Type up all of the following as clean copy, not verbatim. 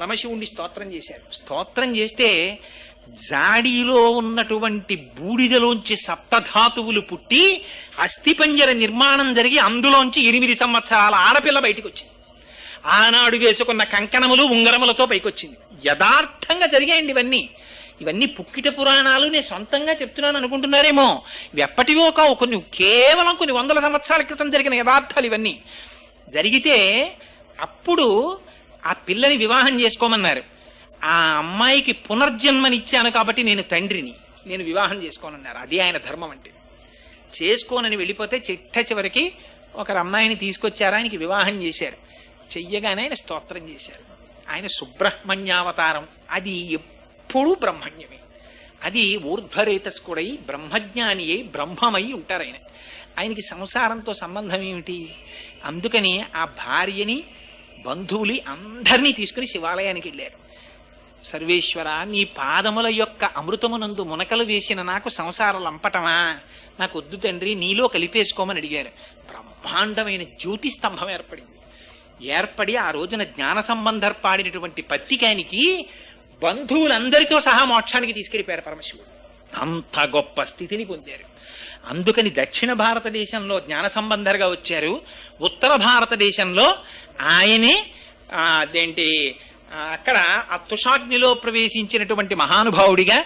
పరమశివుణ్ణి స్తోత్రం చేశారు. స్తోత్రం చేస్తే జాడీలో ఉన్నటువంటి బూడిదలోంచి సప్తధాతువులు పుట్టి అస్థిపంజర నిర్మాణం జరిగి అందులోంచి 8 సంవత్సరాల ఆడపిల్ల బయటకు వచ్చింది. ఆనాడు వేసుకున్న కంకణములు ఉంగరములతో పైకొచ్చింది. యథార్థంగా జరిగాయండి ఇవన్నీ పుక్కిట పురాణాలు నేను సొంతంగా చెప్తున్నాను అనుకుంటున్నారేమో. ఇవి ఎప్పటివో కావు, కేవలం కొన్ని వందల సంవత్సరాల క్రితం జరిగిన యథార్థాలు ఇవన్నీ. జరిగితే అప్పుడు ఆ పిల్లని వివాహం చేసుకోమన్నారు. ఆ అమ్మాయికి పునర్జన్మనిచ్చాను కాబట్టి నేను తండ్రిని, నేను వివాహం చేసుకోనన్నారు. అది ఆయన ధర్మం అంటే. చేసుకోనని వెళ్ళిపోతే చిట్ట చివరికి ఒకరు అమ్మాయిని తీసుకొచ్చారు, ఆయనకి వివాహం చేశారు. చెయ్యగానే ఆయన స్తోత్రం చేశారు. ఆయన సుబ్రహ్మణ్యావతారం. అది ఎప్పుడూ బ్రహ్మణ్యమే. అది ఊర్ధ్వరేతస్కుడై బ్రహ్మజ్ఞాని అయి బ్రహ్మమై ఉంటారు ఆయన. ఆయనకి సంసారంతో సంబంధం ఏమిటి? అందుకని ఆ భార్యని బంధువులు అందరినీ తీసుకుని శివాలయానికి వెళ్ళారు. సర్వేశ్వర, నీ పాదముల యొక్క అమృతమునందు మునకలు వేసిన నాకు సంసార లంపటమా? నాకు వద్దు తండ్రి, నీలో కలిపేసుకోమని అడిగారు. బ్రహ్మాండమైన జ్యోతి స్తంభం ఏర్పడి ఆ రోజున జ్ఞాన సంబంధర్పాడినటువంటి పత్తికానికి బంధువులందరితో సహా మోక్షానికి తీసుకెళ్ళిపోయారు పరమశివుడు. అంత గొప్ప స్థితిని పొందారు. అందుకని దక్షిణ భారతదేశంలో జ్ఞాన సంబంధర్గా వచ్చారు. ఉత్తర భారతదేశంలో ఆయనే అక్కడ ఆ తుషాగ్నిలో ప్రవేశించినటువంటి మహానుభావుడిగా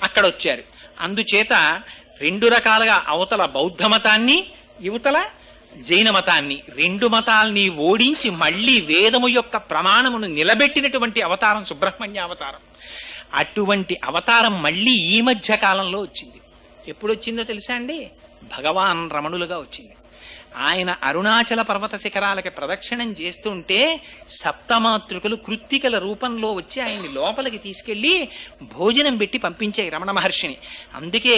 అక్కడ వచ్చారు. అందుచేత 2 రకాలుగా అవతల బౌద్ధ మతాన్ని, యువతల జైన మతాన్ని, 2 మతాల్ని ఓడించి మళ్లీ వేదము యొక్క ప్రమాణమును నిలబెట్టినటువంటి అవతారం సుబ్రహ్మణ్య అవతారం. అటువంటి అవతారం మళ్లీ ఈ మధ్య కాలంలో వచ్చింది. ఎప్పుడు వచ్చిందో తెలుసా అండి? భగవాన్ రమణులుగా వచ్చింది. ఆయన అరుణాచల పర్వత శిఖరాలకి ప్రదక్షిణం చేస్తుంటే సప్తమాతృకలు కృత్తికల రూపంలో వచ్చి ఆయన్ని లోపలికి తీసుకెళ్లి భోజనం పెట్టి పంపించాయి రమణ మహర్షిని. అందుకే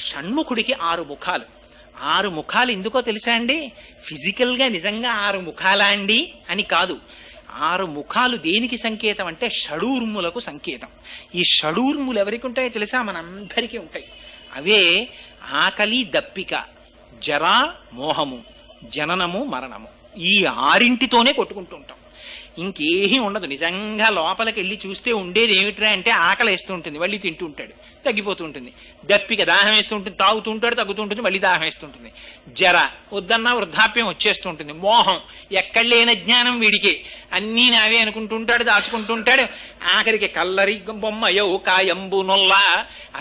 షణ్ముఖుడికి 6 ముఖాలు. 6 ముఖాలు ఎందుకో తెలుసా అండి? ఫిజికల్గా నిజంగా 6 ముఖాలా అండి అని కాదు. 6 ముఖాలు దేనికి సంకేతం అంటే షడూర్ములకు సంకేతం. ఈ షడూర్ములు ఎవరికి ఉంటాయో తెలుసా? మనందరికీ ఉంటాయి. అవే ఆకలి, దప్పిక, జరా, మోహము, జననము, మరణము. ఈ 6 కొట్టుకుంటూ ఉంటాం. ఇంకేమీ ఉండదు. నిజంగా లోపలికి వెళ్ళి చూస్తే ఉండేది ఏమిట్రా అంటే ఆకలి వేస్తూ ఉంటుంది, మళ్ళీ తింటూ ఉంటాడు, తగ్గిపోతూ ఉంటుంది. దప్పిక, దాహం వేస్తూ ఉంటుంది, తాగుతూ ఉంటాడు, తగ్గుతూ ఉంటుంది, మళ్ళీ దాహం వేస్తుంటుంది. జర, వద్దన్నా వృద్ధాప్యం వచ్చేస్తూ ఉంటుంది. మోహం, ఎక్కడ లేని జ్ఞానం వీడికి, అన్నీ నావే అనుకుంటూ ఉంటాడు, దాచుకుంటూ ఉంటాడు. ఆఖరికి కల్లరి బొమ్మయో కాయంబు నొల్ల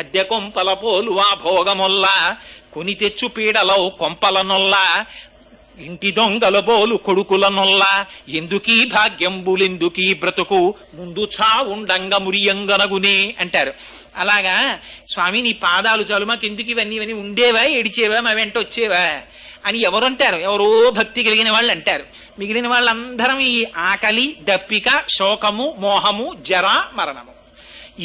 అద్దె కొంపల పోలువా భోగమొల్ల కొని తెచ్చు పీడలో కొంపల నొల్ల ఇంటి దొంగల బోలు కొడుకుల నొల్ల ఎందుకీ భాగ్యంబులెందుకీ బ్రతుకు ముందు చావుండంగ మురియంగనగునే అంటారు. అలాగా స్వామి నీ పాదాలు చాలు, మాకు ఎందుకు ఇవన్నీ ఉండేవా, ఏడిచేవా, మా వెంట వచ్చేవా అని ఎవరంటారు? ఎవరో భక్తి కలిగిన వాళ్ళు అంటారు. మిగిలిన వాళ్ళందరం ఈ ఆకలి, దప్పిక, శోకము, మోహము, జర, మరణము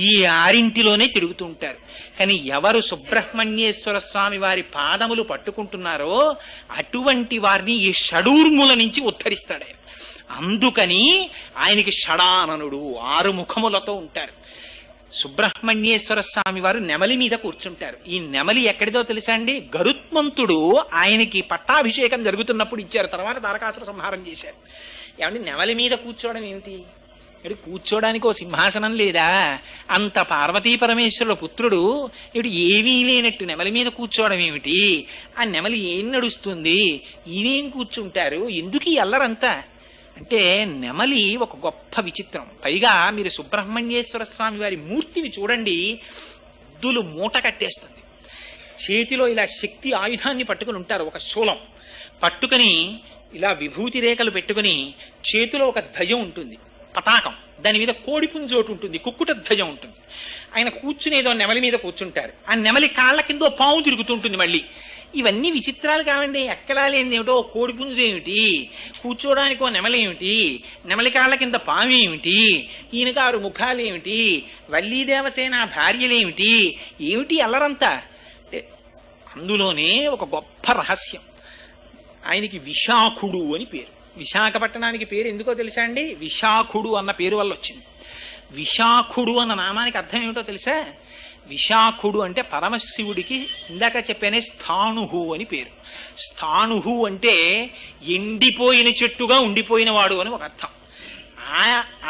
ఈ 6 తిరుగుతూ ఉంటారు. కానీ ఎవరు సుబ్రహ్మణ్యేశ్వర స్వామి వారి పాదములు పట్టుకుంటున్నారో అటువంటి వారిని ఈ షడూర్ముల నుంచి ఉద్ధరిస్తాడు ఆయన. అందుకని ఆయనకి షడాననుడు, 6 ముఖములతో ఉంటారు. సుబ్రహ్మణ్యేశ్వర స్వామి వారు నెమలి మీద కూర్చుంటారు. ఈ నెమలి ఎక్కడిదో తెలుసా అండి? గరుత్మంతుడు ఆయనకి పట్టాభిషేకం జరుగుతున్నప్పుడు ఇచ్చారు. తర్వాత తారకాసుర సంహారం చేశారు. ఏమంటే నెమలి మీద కూర్చోవడం ఏమిటి? కూర్చోడానికి ఓ సింహాసనం లేదా? అంత పార్వతీ పరమేశ్వరుల పుత్రుడు ఏమిటి ఏమీ లేనట్టు నెమలి మీద కూర్చోవడం ఏమిటి? ఆ నెమలి ఏం నడుస్తుంది, ఈయనేం కూర్చుంటారు, ఎందుకు ఈ అల్లరంతా అంటే నెమలి ఒక గొప్ప విచిత్రం. పైగా మీరు సుబ్రహ్మణ్యేశ్వర స్వామి వారి మూర్తిని చూడండి, ఎద్దులు మూట కట్టేస్తుంది. చేతిలో ఇలా శక్తి ఆయుధాన్ని పట్టుకుని ఉంటారు, ఒక శూలం పట్టుకుని ఇలా విభూతి రేఖలు పెట్టుకుని చేతిలో ఒక ధ్వజం ఉంటుంది, పతాకం, దాని మీద కోడిపుంజోటు ఉంటుంది, కుక్కుట ధ్వజం ఉంటుంది. ఆయన కూర్చునేదో నెమలి మీద కూర్చుంటారు. ఆ నెమలి కాళ్ళ కింద పాము తిరుగుతుంటుంది. మళ్ళీ ఇవన్నీ విచిత్రాలు కావండి. ఎక్కడా లేనిది ఏమిటో కోడిపుంజు ఏమిటి, కూర్చోడానికి ఓ నెమలి ఏమిటి, నెమలి కాళ్ళ కింద పాము ఏమిటి, ఈయనకు 6 ముఖాలు ఏమిటి, వల్లీదేవసేన భార్యలేమిటి, ఏమిటి అల్లరంతా అంటే అందులోనే ఒక గొప్ప రహస్యం. ఆయనకి విశాఖుడు అని పేరు. విశాఖపట్టణానికి పేరు ఎందుకో తెలుసా అండి? విశాఖుడు అన్న పేరు వల్ల వచ్చింది. విశాఖుడు అన్న నామానికి అర్థం ఏమిటో తెలుసా? విశాఖుడు అంటే పరమశివుడికి ఇందాక చెప్పానే స్థాణుహు అని పేరు. స్థాణుహు అంటే ఎండిపోయిన చెట్టుగా ఉండిపోయిన వాడు అని ఒక అర్థం.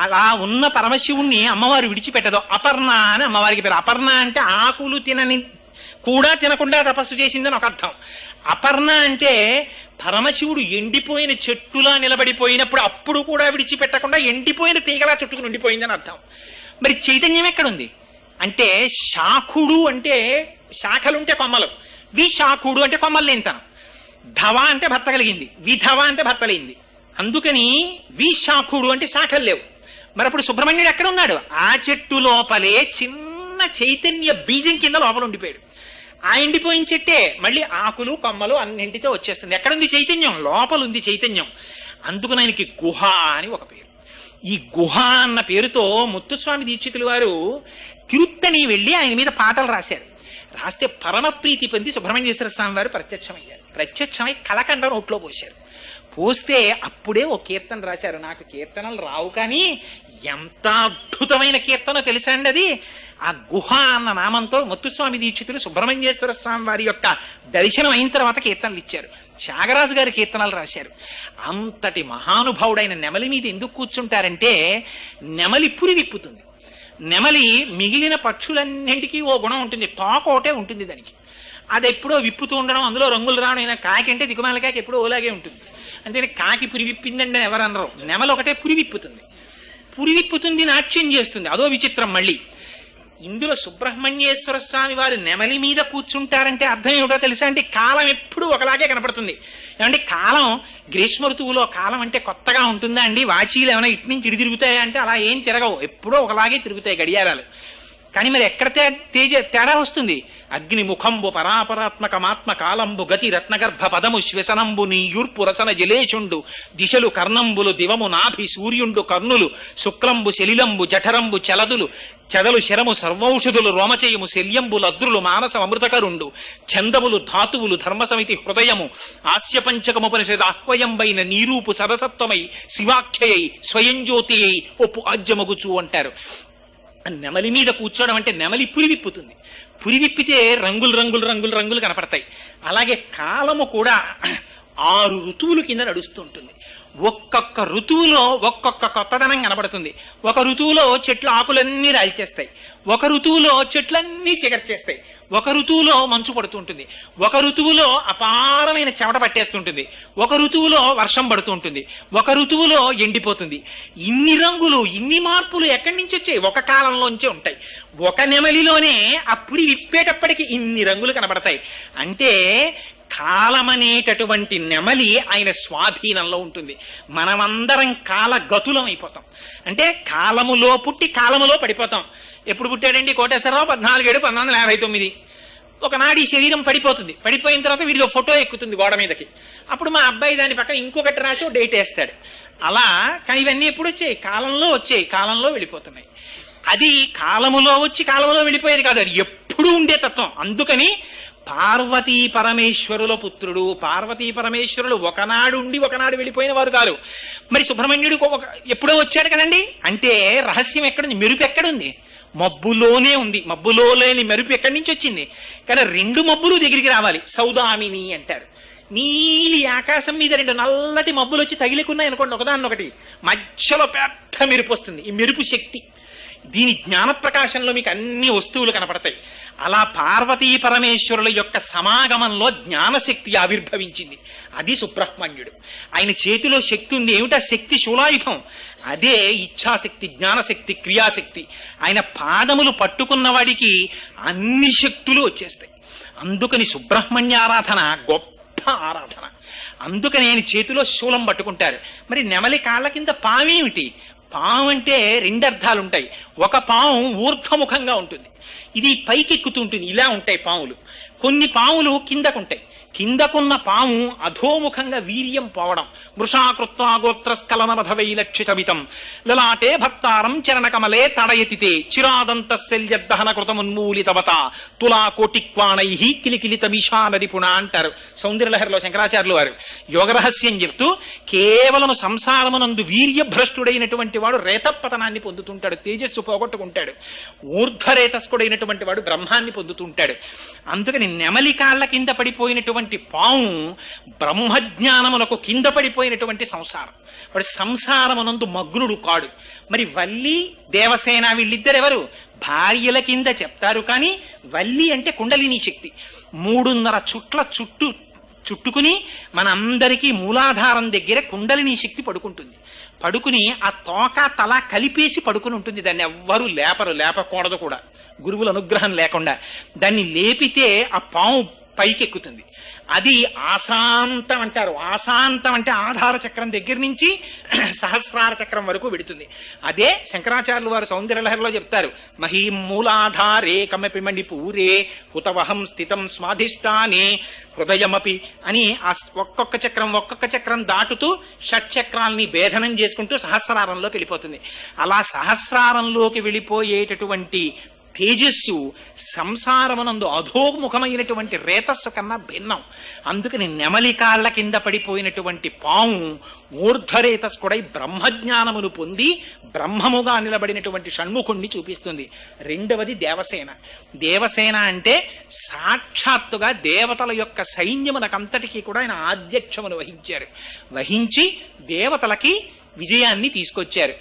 అలా ఉన్న పరమశివుణ్ణి అమ్మవారు విడిచిపెట్టదు. అపర్ణ అని అమ్మవారికి పేరు. అపర్ణ అంటే ఆకులు కూడా తినకుండా తపస్సు చేసిందని ఒక అర్థం. అపర్ణ అంటే పరమశివుడు ఎండిపోయిన చెట్టులా నిలబడిపోయినప్పుడు అప్పుడు కూడా విడిచిపెట్టకుండా ఎండిపోయిన తీగలా చుట్టుకుని ఉండిపోయిందని అర్థం. మరి చైతన్యం ఎక్కడుంది అంటే శాఖుడు అంటే శాఖలుంటే కొమ్మలు, విశాఖుడు అంటే కొమ్మలు లేనితనం, ధవ అంటే భర్త కలిగింది, విధవ అంటే భర్త లేనిది. అందుకని విశాఖుడు అంటే శాఖలు లేవు. మరి అప్పుడు సుబ్రహ్మణ్యుడు ఎక్కడ ఉన్నాడు? ఆ చెట్టు లోపలే చిన్న చైతన్య బీజం కింద లోపల ఉండిపోయాడు. ఆ ఎండిపోయిన చెట్టే మళ్ళీ ఆకులు కొమ్మలు అన్నింటితో వచ్చేస్తుంది. ఎక్కడుంది చైతన్యం? లోపల ఉంది చైతన్యం. అందుకని ఆయనకి గుహ అని ఒక పేరు. ఈ గుహ అన్న పేరుతో ముత్తుస్వామి దీక్షితులు వారు తిరుత్తని వెళ్ళి ఆయన మీద పాటలు రాశారు. రాస్తే పరమప్రీతి పొంది సుబ్రహ్మణ్యేశ్వర స్వామి వారు ప్రత్యక్షమయ్యారు. ప్రత్యక్షమై కలకండ నోట్లో పోశారు. పోస్తే అప్పుడే ఓ కీర్తన రాశారు. నాకు కీర్తనలు రావు, కానీ ఎంత అద్భుతమైన కీర్తనో తెలుసా అండి అది. ఆ గుహ అన్న నామంతో ముత్తుస్వామి దీక్షితులు సుబ్రహ్మణ్యేశ్వర స్వామి వారి యొక్క దర్శనం అయిన తర్వాత కీర్తనలు ఇచ్చారు. త్యాగరాజు గారి కీర్తనలు రాశారు. అంతటి మహానుభావుడైన నెమలి మీద ఎందుకు కూర్చుంటారంటే నెమలి పురి విప్పుతుంది. నెమలి మిగిలిన పక్షులన్నింటికీ ఓ గుణం ఉంటుంది, తోక ఒకటే ఉంటుంది దానికి. అది ఎప్పుడో విప్పుతూ ఉండడం, అందులో రంగులు రావడం. అయినా కాకి అంటే దిగుమాల కాకి ఎప్పుడో ఓలాగే ఉంటుంది. అంతే కాకి పురి విప్పిందండి ఎవరు అనరు. నెమలి ఒకటే పురి విప్పుతుంది. పురి విప్పుతుంది, నాట్యం చేస్తుంది, అదో విచిత్రం. మళ్ళీ ఇందులో సుబ్రహ్మణ్యేశ్వర స్వామి వారు నెమలి మీద కూర్చుంటారంటే అర్థం ఏమిటో తెలుసా అంటే కాలం ఎప్పుడు ఒకలాగే కనపడుతుంది. ఏమంటే కాలం గ్రీష్మ ఋతువులో కాలం అంటే కొత్తగా ఉంటుందా అండి? వాచీలు ఏమైనా ఇటు నుంచి ఇటు తిరుగుతాయా అంటే అలా ఏం తిరగవు, ఎప్పుడో ఒకలాగే తిరుగుతాయి గడియారాలు. కానీ మరి ఎక్కడ తేడా వస్తుంది? అగ్ని ముఖంబు పరాపరాత్మకమాత్మ కాలంబు గతి రత్నగర్భ పదము శ్వసనంబు నీ యూర్పు రసన జలేషుండు దిశలు కర్ణంబులు దివము నాభి సూర్యుండు కర్ణులు శుక్లంబు శలిలంబు జఠరంబు చలదులు చదలు శరము సర్వౌషధులు రోమచయము శల్యంబులు అద్రులు మానసం అమృతకరుండు చందములు ధాతువులు ధర్మసమితి హృదయము ఆస్యపంచకముపనిషద్ ఆహ్వయంబైన నీరూపు సరసత్వమై శివాఖ్యయై స్వయం జ్యోతి అయి ఒప్పు ఆజ్యమగుచు అంటారు. నెమలి మీద కూర్చోవడం అంటే నెమలి పురివిప్పుతుంది. పురివిప్పితే రంగులు రంగులు రంగులు రంగులు కనపడతాయి. అలాగే కాలము కూడా 6 ఋతువుల కింద నడుస్తూ ఉంటుంది. ఒక్కొక్క ఋతువులో ఒక్కొక్క కొత్తదనం కనబడుతుంది. ఒక ఋతువులో చెట్లు ఆకులన్నీ రాల్చేస్తాయి, ఒక ఋతువులో చెట్లన్నీ చిగర్చేస్తాయి, ఒక ఋతువులో మంచు పడుతూ ఉంటుంది, ఒక ఋతువులో అపారమైన చెమట పట్టేస్తుంటుంది, ఒక ఋతువులో వర్షం పడుతూ ఉంటుంది, ఒక ఋతువులో ఎండిపోతుంది. ఇన్ని రంగులు ఇన్ని మార్పులు ఎక్కడి నుంచి వచ్చాయి? ఒక కాలంలోంచే ఉంటాయి. ఒక నెమలిలోనే అప్పుడు విప్పేటప్పటికి ఇన్ని రంగులు కనబడతాయి. అంటే కాలమనేటటువంటి నెమలి ఆయన స్వాధీనంలో ఉంటుంది. మనమందరం కాలగతులం అయిపోతాం. అంటే కాలములో పుట్టి కాలములో పడిపోతాం. ఎప్పుడు పుట్టాడండి కోటేశ్వరరావు? 14/7/1959. ఒకనాడు ఈ శరీరం పడిపోతుంది. పడిపోయిన తర్వాత వీడికి ఫోటో ఎక్కుతుంది గోడ మీదకి. అప్పుడు మా అబ్బాయి దాని పక్కన ఇంకొకటి రాసి ఓ డేట్ వేస్తాడు. అలా. కానీ ఇవన్నీ ఎప్పుడు వచ్చాయి? కాలంలో వచ్చాయి, కాలంలో వెళ్ళిపోతున్నాయి. అది కాలములో వచ్చి కాలములో వెళ్ళిపోయేది కాదు, అది ఎప్పుడు ఉండే తత్వం. అందుకని పార్వతీ పరమేశ్వరుల పుత్రుడు. పార్వతీ పరమేశ్వరులు ఒకనాడు ఉండి ఒకనాడు వెళ్ళిపోయిన వారు కాదు. మరి సుబ్రహ్మణ్యుడు ఎప్పుడో వచ్చాడు కదండి. అంటే రహస్యం ఎక్కడుంది? మెరుపు ఎక్కడుంది? మబ్బులోనే ఉంది. మబ్బులో లేని మెరుపు ఎక్కడి నుంచి వచ్చింది? కానీ 2 మబ్బులు దగ్గరికి రావాలి. సౌదామిని అంటారు. నీలి ఆకాశం మీద 2 నల్లటి మబ్బులు వచ్చి తగిలికున్నాయి అనుకోండి, ఒకదాన్నొకటి, మధ్యలో పెద్ద మెరుపు వస్తుంది. ఈ మెరుపు శక్తి. దీని జ్ఞానప్రకాశంలో మీకు అన్ని వస్తువులు కనపడతాయి. అలా పార్వతీ పరమేశ్వరుల యొక్క సమాగమంలో జ్ఞానశక్తి ఆవిర్భవించింది. అది సుబ్రహ్మణ్యుడు. ఆయన చేతిలో శక్తి ఉంది. ఏమిటా శక్తి? శూలాయుధం. అదే ఇచ్ఛాశక్తి, జ్ఞానశక్తి, క్రియాశక్తి. ఆయన పాదములు పట్టుకున్న వాడికి అన్ని శక్తులు వచ్చేస్తాయి. అందుకని సుబ్రహ్మణ్య ఆరాధన గొప్ప ఆరాధన. అందుకని ఆయన చేతిలో శూలం పట్టుకుంటారు. మరి నెమలి కాళ్ళ కింద పావేమిటి? పాము అంటే 2 అర్థాలు ఉంటాయి. ఒక పాము ఊర్ధ్వముఖంగా ఉంటుంది, ఇది పైకెక్కుతూ ఉంటుంది. ఇలా ఉంటాయి పాములు. కొన్ని పాములు కిందకుంటాయి. కిందకున్న పాము అధోముఖంగా వీర్యం పోవడం. వృషాకృత్వా గోత్రస్కలనమధవైలక్షితమితం లలాటే భర్తారం చరణకమలే తడయతితే చిరాదంత శల్యదహన కృతమున్మూలితవత తులా కోటిక్వాణై కిలికిలితమిషానరిపుణ అంటారు సౌందర్యలహరిలో శంకరాచార్యులు వారు. యోగరహస్యం చెప్తూ కేవలము సంసారమునందు వీర్యభ్రష్టుడైనటువంటి వాడు రేతపతనాన్ని పొందుతుంటాడు, తేజస్సు పోగొట్టుకుంటాడు. ఊర్ధ్వరేతస్కుడైనటువంటి వాడు బ్రహ్మాన్ని పొందుతుంటాడు. అందుకని నెమలి కాళ్ళ కింద పడిపోయినటువంటి ఉన్నటువంటి పాము బ్రహ్మజ్ఞానములకు కింద పడిపోయినటువంటి సంసారం. వాడు సంసారమునందు మగ్నుడు కాడు. మరి వల్లి దేవసేన వీళ్ళిద్దరెవరు? భార్యల కింద చెప్తారు, కానీ వల్లి అంటే కుండలిని శక్తి. 3.5 చుట్ల చుట్టుకుని మనందరికీ మూలాధారం దగ్గర కుండలిని శక్తి పడుకుంటుంది. పడుకుని ఆ తోక తల కలిపేసి పడుకుని ఉంటుంది. దాన్ని ఎవ్వరూ లేపకూడదు కూడా, గురువుల అనుగ్రహం లేకుండా. దాన్ని లేపితే ఆ పాము పైకెక్కుతుంది. అది ఆశాంతం అంటారు. ఆశాంతం అంటే ఆధార చక్రం దగ్గర నుంచి సహస్రార చక్రం వరకు వెడుతుంది. అదే శంకరాచార్యులు వారు సౌందర్యలహరిలో చెప్తారు, మహీం మూలాధారే కమపి మణిపూరే హుతవహం స్థితం స్వాధిష్టానే హృదయమపి అని ఆ ఒక్కొక్క చక్రం దాటుతూ షట్చక్రాల్ని భేదనం చేసుకుంటూ సహస్రారంలోకి వెళ్ళిపోతుంది. అలా సహస్రారంలోకి వెళ్ళిపోయేటటువంటి తేజస్సు సంసారమునందు అధోముఖమైనటువంటి రేతస్సు కన్నా భిన్నం. అందుకని నెమలి కాళ్ల కింద పడిపోయినటువంటి పాము ఊర్ధ్వరేతస్కుడై బ్రహ్మజ్ఞానమును పొంది బ్రహ్మముగా నిలబడినటువంటి షణ్ముఖుణ్ణి చూపిస్తుంది. రెండవది దేవసేన. దేవసేన అంటే సాక్షాత్తుగా దేవతల యొక్క సైన్యమునకంతటికీ కూడా ఆయన ఆధ్యక్షమును వహించి దేవతలకి విజయాన్ని తీసుకొచ్చారు.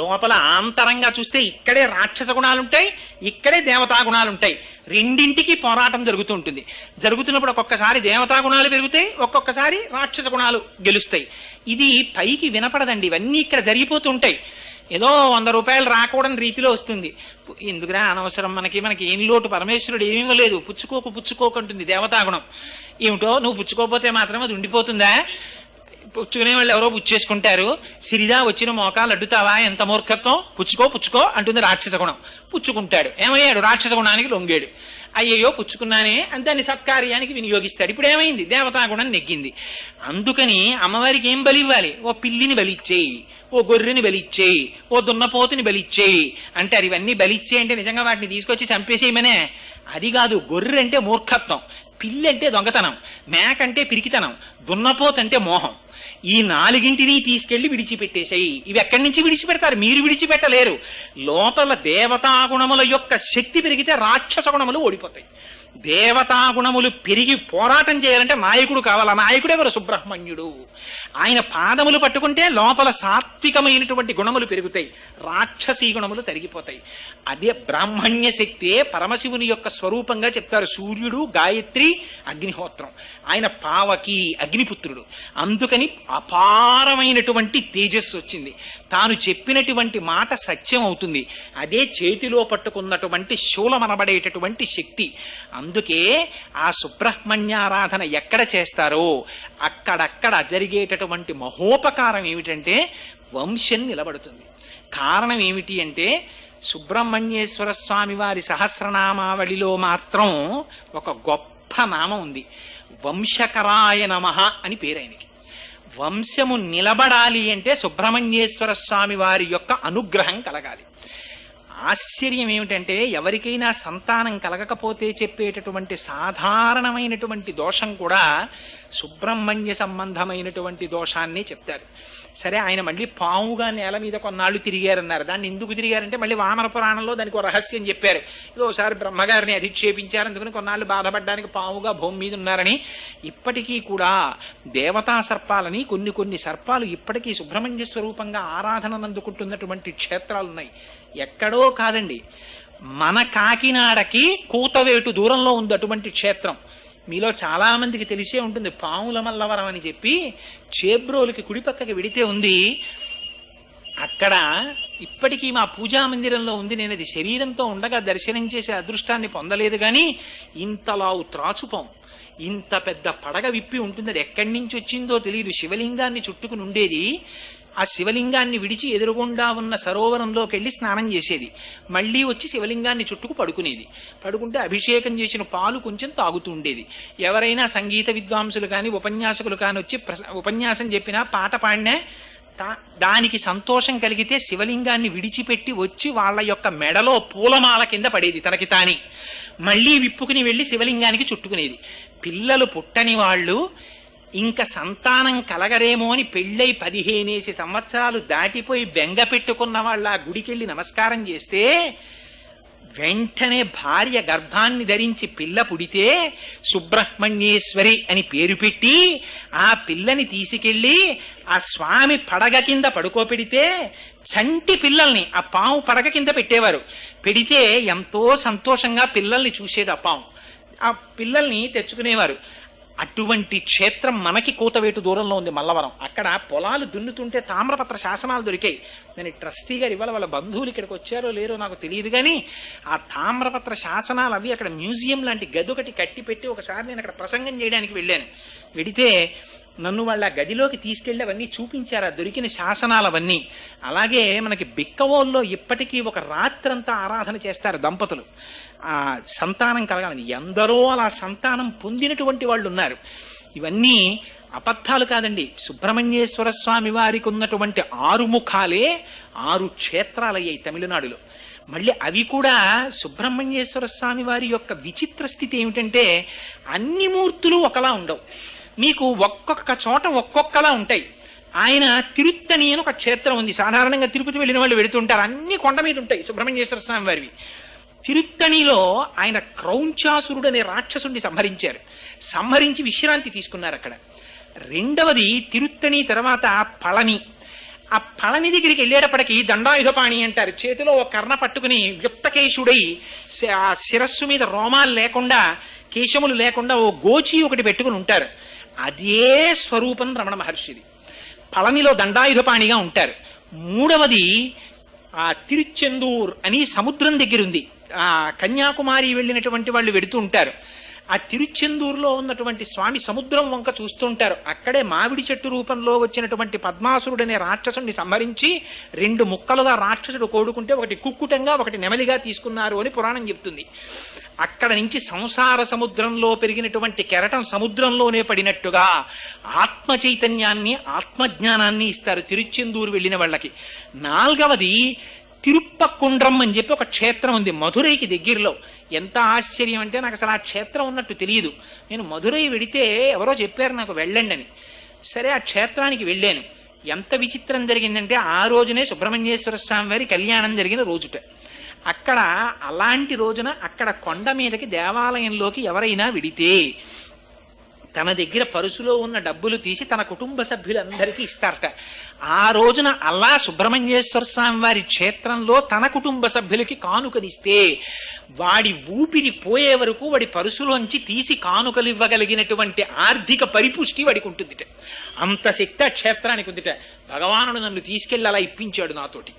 లోపల ఆంతరంగా చూస్తే ఇక్కడే రాక్షస గుణాలుంటాయి, ఇక్కడే దేవతా గుణాలుంటాయి. రెండింటికి పోరాటం జరుగుతుంటుంది. జరుగుతున్నప్పుడు ఒక్కొక్కసారి దేవతా గుణాలు పెరుగుతాయి, ఒక్కొక్కసారి రాక్షస గుణాలు గెలుస్తాయి. ఇది పైకి వినపడదండి, ఇవన్నీ ఇక్కడ జరిగిపోతుంటాయి. ఏదో 100 రూపాయలు రాకూడని రీతిలో వస్తుంది. ఎందుకురా అనవసరం, మనకి ఏం లోటు, పరమేశ్వరుడు ఏమీ ఇవ్వలేదు, పుచ్చుకోకంటుంది దేవతాగుణం. ఏమిటో నువ్వు పుచ్చుకోకపోతే మాత్రం అది ఉండిపోతుందా? పుచ్చుకునే వాళ్ళు ఎవరో పుచ్చేసుకుంటారు. సిరిదా వచ్చిన మోకాలు అడ్డుతావా, ఎంత మూర్ఖత్వం, పుచ్చుకో అంటుంది రాక్షస గుణం. పుచ్చుకుంటాడు, ఏమయ్యాడు? రాక్షస గుణానికి లొంగాడు. అయ్యయ్యో పుచ్చుకున్నానే అని దాన్ని సత్కార్యానికి వినియోగిస్తాడు. ఇప్పుడు ఏమైంది? దేవతాగుణం నెగ్గింది. అందుకని అమ్మవారికి ఏం బలి ఇవ్వాలి? ఓ పిల్లిని బలిచ్చేయి, ఓ గొర్రెని బలిచ్చేయి, ఓ దున్నపోతుని బలిచ్చేయి అంటారు. ఇవన్నీ బలిచ్చేయి అంటే నిజంగా వాటిని తీసుకొచ్చి చంపేసేయమనే? అది కాదు. గొర్రె అంటే మూర్ఖత్వం, పిల్లి అంటే దొంగతనం, మేక అంటే పిరికితనం, దున్నపోతంటే మోహం. ఈ 4గింటిని తీసుకెళ్లి విడిచిపెట్టేశాయి. ఇవి ఎక్కడి నుంచి విడిచిపెడతారు? మీరు విడిచిపెట్టలేరు. లోపల దేవతాగుణముల యొక్క శక్తి పెరిగితే రాక్షస గుణములు ఓడిపోతాయి. దేవతాగుణములు పెరిగి పోరాటం చేయాలంటే నాయకుడు కావాలి. నాయకుడు ఎవరు? సుబ్రహ్మణ్యుడు. ఆయన పాదములు పట్టుకుంటే లోపల సాత్వికమైనటువంటి గుణములు పెరుగుతాయి, రాక్షసీ గుణములు తరిగిపోతాయి. అదే బ్రాహ్మణ్య శక్తే పరమశివుని యొక్క స్వరూపంగా చెప్తారు. సూర్యుడు, గాయత్రి, అగ్నిహోత్రం. ఆయన పావకి, అగ్నిపుత్రుడు. అందుకని అపారమైనటువంటి తేజస్సు వచ్చింది. తాను చెప్పినటువంటి మాట సత్యం అవుతుంది. అదే చేతిలో పట్టుకున్నటువంటి శూలమనబడేటటువంటి శక్తి. అందుకే ఆ సుబ్రహ్మణ్యారాధన ఎక్కడ చేస్తారో అక్కడక్కడ జరిగేటటువంటి మహోపకారం ఏమిటంటే వంశం నిలబడుతుంది. కారణం ఏమిటి అంటే సుబ్రహ్మణ్యేశ్వర స్వామి వారి సహస్రనామావళిలో మాత్రం ఒక గొప్ప నామం ఉంది, వంశకరాయ నమః అని పేరు ఆయనకి. వంశము నిలబడాలి అంటే సుబ్రహ్మణ్యేశ్వర స్వామి వారి యొక్క అనుగ్రహం కలగాలి. ఆశ్చర్యం ఏమిటంటే ఎవరికైనా సంతానం కలగకపోతే చెప్పేటటువంటి సాధారణమైనటువంటి దోషం కూడా సుబ్రహ్మణ్య సంబంధమైనటువంటి దోషాన్ని చెప్తారు. సరే, ఆయన మళ్ళీ పావుగా నేల మీద కొన్నాళ్ళు తిరిగారన్నారు. దాన్ని ఎందుకు తిరిగారంటే మళ్ళీ వామన పురాణంలో దానికి ఒక రహస్యం చెప్పారు. ఒకసారి బ్రహ్మగారిని అధిక్షేపించారు, అందుకని కొన్నాళ్ళు బాధపడడానికి పావుగా భూమి మీద ఉన్నారని. ఇప్పటికీ కూడా దేవతా సర్పాలని కొన్ని సర్పాలు ఇప్పటికీ సుబ్రహ్మణ్య స్వరూపంగా ఆరాధనను అందుకుంటున్నటువంటి క్షేత్రాలు ఉన్నాయి. ఎక్కడో కాదండి, మన కాకినాడకి కూతవేటు దూరంలో ఉంది అటువంటి క్షేత్రం. మీలో చాలా మందికి తెలిసే ఉంటుంది, పాముల మల్లవరం అని చెప్పి చేబ్రోలుకి కుడిపక్కకి వెడితే ఉంది. అక్కడ ఇప్పటికీ మా పూజా మందిరంలో ఉంది. నేను అది శరీరంతో ఉండగా దర్శనం చేసే అదృష్టాన్ని పొందలేదు, కానీ ఇంతలావు త్రాచుపాం, ఇంత పెద్ద పడగ విప్పి ఉంటుంది. అది ఎక్కడి నుంచి వచ్చిందో తెలియదు. శివలింగాన్ని చుట్టుకుని ఉండేది. ఆ శివలింగాన్ని విడిచి ఎదురుగుండా ఉన్న సరోవరంలోకి వెళ్ళి స్నానం చేసేది, మళ్ళీ వచ్చి శివలింగాన్ని చుట్టుకు పడుకునేది. పడుకుంటే అభిషేకం చేసిన పాలు కొంచెం తాగుతూ ఉండేది. ఎవరైనా సంగీత విద్వాంసులు కానీ ఉపన్యాసకులు కానీ వచ్చి ఉపన్యాసం చెప్పినా పాట పాడినా దానికి సంతోషం కలిగితే శివలింగాన్ని విడిచిపెట్టి వచ్చి వాళ్ళ యొక్క మెడలో పూలమాల కింద పడేది తనకి తాని. మళ్ళీ విప్పుకుని వెళ్ళి శివలింగానికి చుట్టుకునేది. పిల్లలు పుట్టని వాళ్ళు ఇంకా సంతానం కలగరేమో అని పెళ్ళై 15 సంవత్సరాలు దాటిపోయి బెంగ పెట్టుకున్న వాళ్ళు ఆ గుడికెళ్ళి నమస్కారం చేస్తే వెంటనే భార్య గర్భాన్ని ధరించి పిల్ల పుడితే సుబ్రహ్మణ్యేశ్వరి అని పేరు పెట్టి ఆ పిల్లని తీసుకెళ్లి ఆ స్వామి పడగ కింద పడుకోపెడితే చంటి పిల్లల్ని ఆ పాము పడగ కింద పెట్టేవారు. పెడితే ఎంతో సంతోషంగా పిల్లల్ని చూసేది ఆ పాము. ఆ పిల్లల్ని తెచ్చుకునేవారు. అటువంటి క్షేత్రం మనకి కూతవేటు దూరంలో ఉంది మల్లవరం. అక్కడ పొలాలు దున్నుతుంటే తామ్రపత్ర శాసనాలు దొరికాయి. నేను ట్రస్టీ గారు ఇవాళ వాళ్ళ బంధువులు ఇక్కడికి వచ్చారో లేరో నాకు తెలియదు, కానీ ఆ తామ్రపత్ర శాసనాలు అవి అక్కడ మ్యూజియం లాంటి గది ఒకటి కట్టి పెట్టి ఒకసారి నేను అక్కడ ప్రసంగం చేయడానికి వెళ్ళాను. వెడితే నన్ను వాళ్ళ గదిలోకి తీసుకెళ్లి అవన్నీ చూపించారు, ఆ దొరికిన శాసనాలు అవన్నీ. అలాగే మనకి బిక్కవోల్లో ఇప్పటికీ ఒక రాత్రంతా ఆరాధన చేస్తారు దంపతులు, ఆ సంతానం కలగాలని. ఎందరో అలా సంతానం పొందినటువంటి వాళ్ళు ఉన్నారు. ఇవన్నీ అబద్ధాలు కాదండి. సుబ్రహ్మణ్యేశ్వర స్వామి వారికి ఉన్నటువంటి 6 ముఖాలే 6 క్షేత్రాలయ్యాయి తమిళనాడులో. మళ్ళీ అవి కూడా సుబ్రహ్మణ్యేశ్వర స్వామి వారి యొక్క విచిత్ర స్థితి ఏమిటంటే అన్ని మూర్తులు ఒకలా ఉండవు, మీకు ఒక్కొక్క చోట ఒక్కొక్కలా ఉంటాయి. ఆయన తిరుత్తని అని ఒక క్షేత్రం ఉంది. సాధారణంగా తిరుపతి వెళ్ళిన వాళ్ళు వెళుతుంటారు, అన్ని కొండ మీద ఉంటాయి సుబ్రహ్మణ్యేశ్వర స్వామి వారివి. తిరుత్తణిలో ఆయన క్రౌంచాసురుడు అనే రాక్షసుడిని సంహరించి విశ్రాంతి తీసుకున్నారు అక్కడ. రెండవది తిరుత్తణి తర్వాత పళని. ఆ పళని దగ్గరికి వెళ్ళేటప్పటికి దండాయుధపాణి అంటారు. చేతిలో ఒక కర్ణ పట్టుకుని వ్యుక్తకేశుడై ఆ శిరస్సు మీద రోమాలు లేకుండా కేశములు లేకుండా ఓ గోచి ఒకటి పెట్టుకుని ఉంటారు. అదే స్వరూపం రమణ మహర్షిది. పళనిలో దండాయుధపాణిగా ఉంటారు. మూడవది ఆ తిరుచెందూర్ అని సముద్రం దగ్గర ఉంది. ఆ కన్యాకుమారి వెళ్ళినటువంటి వాళ్ళు వెడుతూ ఉంటారు. ఆ తిరుచెందూరులో ఉన్నటువంటి స్వామి సముద్రం వంక చూస్తుంటారు. అక్కడే మామిడి చెట్టు రూపంలో వచ్చినటువంటి పద్మాసురుడనే రాక్షసుడిని సంహరించి 2 ముక్కలుగా రాక్షసుడు కోడుకుంటే ఒకటి కుక్కుటంగా ఒకటి నెమలిగా తీసుకున్నారు అని పురాణం చెప్తుంది. అక్కడ నుంచి సంసార సముద్రంలో పెరిగినటువంటి కెరటం సముద్రంలోనే పడినట్టుగా ఆత్మ చైతన్యాన్ని ఆత్మజ్ఞానాన్ని ఇస్తారు తిరుచెందూరు వెళ్ళిన వాళ్ళకి. నాలుగవది తిరుప్పకుండ్రం అని చెప్పి ఒక క్షేత్రం ఉంది మధురైకి దగ్గరలో. ఎంత ఆశ్చర్యం అంటే నాకు అసలు ఆ క్షేత్రం ఉన్నట్టు తెలియదు. నేను మధురై వెడితే ఎవరో చెప్పారు నాకు వెళ్ళండి అని. సరే ఆ క్షేత్రానికి వెళ్ళాను. ఎంత విచిత్రం జరిగిందంటే ఆ రోజునే సుబ్రహ్మణ్యేశ్వర స్వామి వారి కళ్యాణం జరిగిన రోజుట. అక్కడ అలాంటి రోజున అక్కడ కొండ మీదకి దేవాలయంలోకి ఎవరైనా విడితే తన దగ్గర పరుసులో ఉన్న డబ్బులు తీసి తన కుటుంబ సభ్యులందరికీ ఇస్తారట. ఆ రోజున అలా సుబ్రహ్మణ్యేశ్వర స్వామి వారి క్షేత్రంలో తన కుటుంబ సభ్యులకి కానుకలిస్తే వాడి ఊపిరి పోయే వరకు వాడి పరుసులోంచి తీసి కానుకలు ఇవ్వగలిగినటువంటి ఆర్థిక పరిపుష్టి వాడికి ఉంటుందిట. అంత శక్తి ఆ క్షేత్రానికి ఉందిట. భగవానుడు నన్ను తీసుకెళ్లి అలా ఇప్పించాడు నాతోటి.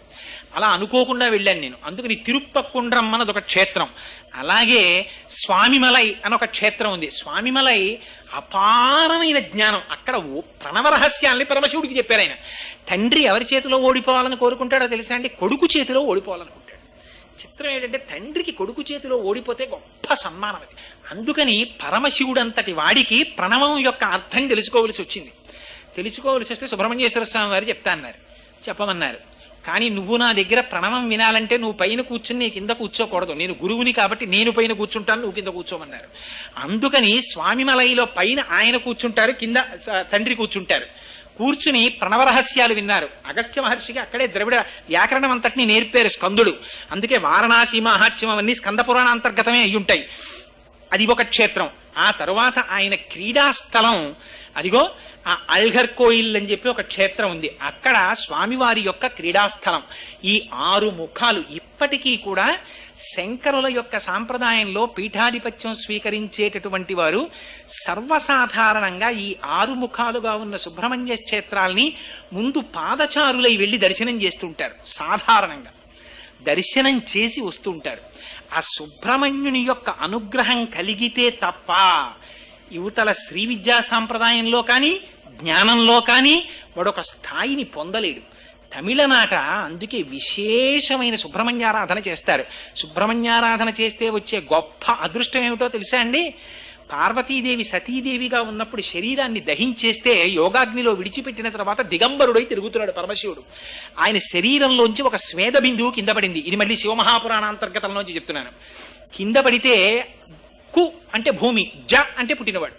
అలా అనుకోకుండా వెళ్ళాను నేను. అందుకని తిరుప్పకుండ్రం అన్నది ఒక క్షేత్రం. అలాగే స్వామిమలై అని ఒక క్షేత్రం ఉంది. స్వామిమలై అపారమైన జ్ఞానం. అక్కడ ప్రణవ రహస్యాల్ని పరమశివుడికి చెప్పారు ఆయన. తండ్రి ఎవరి చేతిలో ఓడిపోవాలని కోరుకుంటాడో తెలుసా అండి? కొడుకు చేతిలో ఓడిపోవాలనుకుంటాడు. చిత్రం ఏంటంటే తండ్రికి కొడుకు చేతిలో ఓడిపోతే గొప్ప సన్మానం అది. అందుకని పరమశివుడంతటి వాడికి ప్రణవం యొక్క అర్థం తెలుసుకోవలసి వచ్చింది. తెలుసుకోవలసి వస్తే సుబ్రహ్మణ్యేశ్వర స్వామి వారు చెప్తా అన్నారు, చెప్పమన్నారు. కానీ నువ్వు నా దగ్గర ప్రణవం వినాలంటే నువ్వు పైన కూర్చుని నీ కింద కూర్చోకూడదు. నేను గురువుని కాబట్టి నేను పైన కూర్చుంటాను, నువ్వు కింద కూర్చోమన్నారు. అందుకని స్వామిమలైలో పైన ఆయన కూర్చుంటారు, కింద తండ్రి కూర్చుంటారు. కూర్చుని ప్రణవ రహస్యాలు విన్నారు. అగస్త్య మహర్షికి అక్కడే ద్రవిడ వ్యాకరణం అంతటినీ నేర్పారు స్కందుడు. అందుకే వారణాసి మహాత్మ్యం అవన్నీ స్కంద పురాణ అంతర్గతమే అయ్యుంటాయి. అది ఒక క్షేత్రం. ఆ తరువాత ఆయన క్రీడాస్థలం అదిగో ఆ అల్ఘర్ కోయిల్ అని చెప్పి ఒక క్షేత్రం ఉంది. అక్కడ స్వామివారి యొక్క క్రీడాస్థలం. ఈ 6 ముఖాలు ఇప్పటికీ కూడా శంకరుల యొక్క సాంప్రదాయంలో పీఠాధిపత్యం స్వీకరించేటటువంటి వారు సర్వసాధారణంగా ఈ 6 ముఖాలుగా ఉన్న సుబ్రహ్మణ్య క్షేత్రాల్ని ముందు పాదచారులై వెళ్ళి దర్శనం చేస్తుంటారు. సాధారణంగా దర్శనం చేసి వస్తుంటారు. ఆ సుబ్రహ్మణ్యుని యొక్క అనుగ్రహం కలిగితే తప్ప యువతల శ్రీ విద్యా సాంప్రదాయంలో కానీ జ్ఞానంలో కానీ వాడొక స్థాయిని పొందలేడు. తమిళనాట అందుకే విశేషమైన సుబ్రహ్మణ్యారాధన చేస్తారు. సుబ్రహ్మణ్యారాధన చేస్తే వచ్చే గొప్ప అదృష్టం ఏమిటో తెలుసా అండి? పార్వతీదేవి సతీదేవిగా ఉన్నప్పుడు శరీరాన్ని దహించేస్తే యోగాగ్నిలో విడిచిపెట్టిన తర్వాత దిగంబరుడై తిరుగుతున్నాడు పరమశివుడు. ఆయన శరీరంలోంచి ఒక స్వేద బిందువు కింద పడింది. ఇది మళ్ళీ శివమహాపురాణాంతర్గతంలోంచి చెప్తున్నాను. కింద పడితే కు అంటే భూమి, జ అంటే పుట్టినవాడు.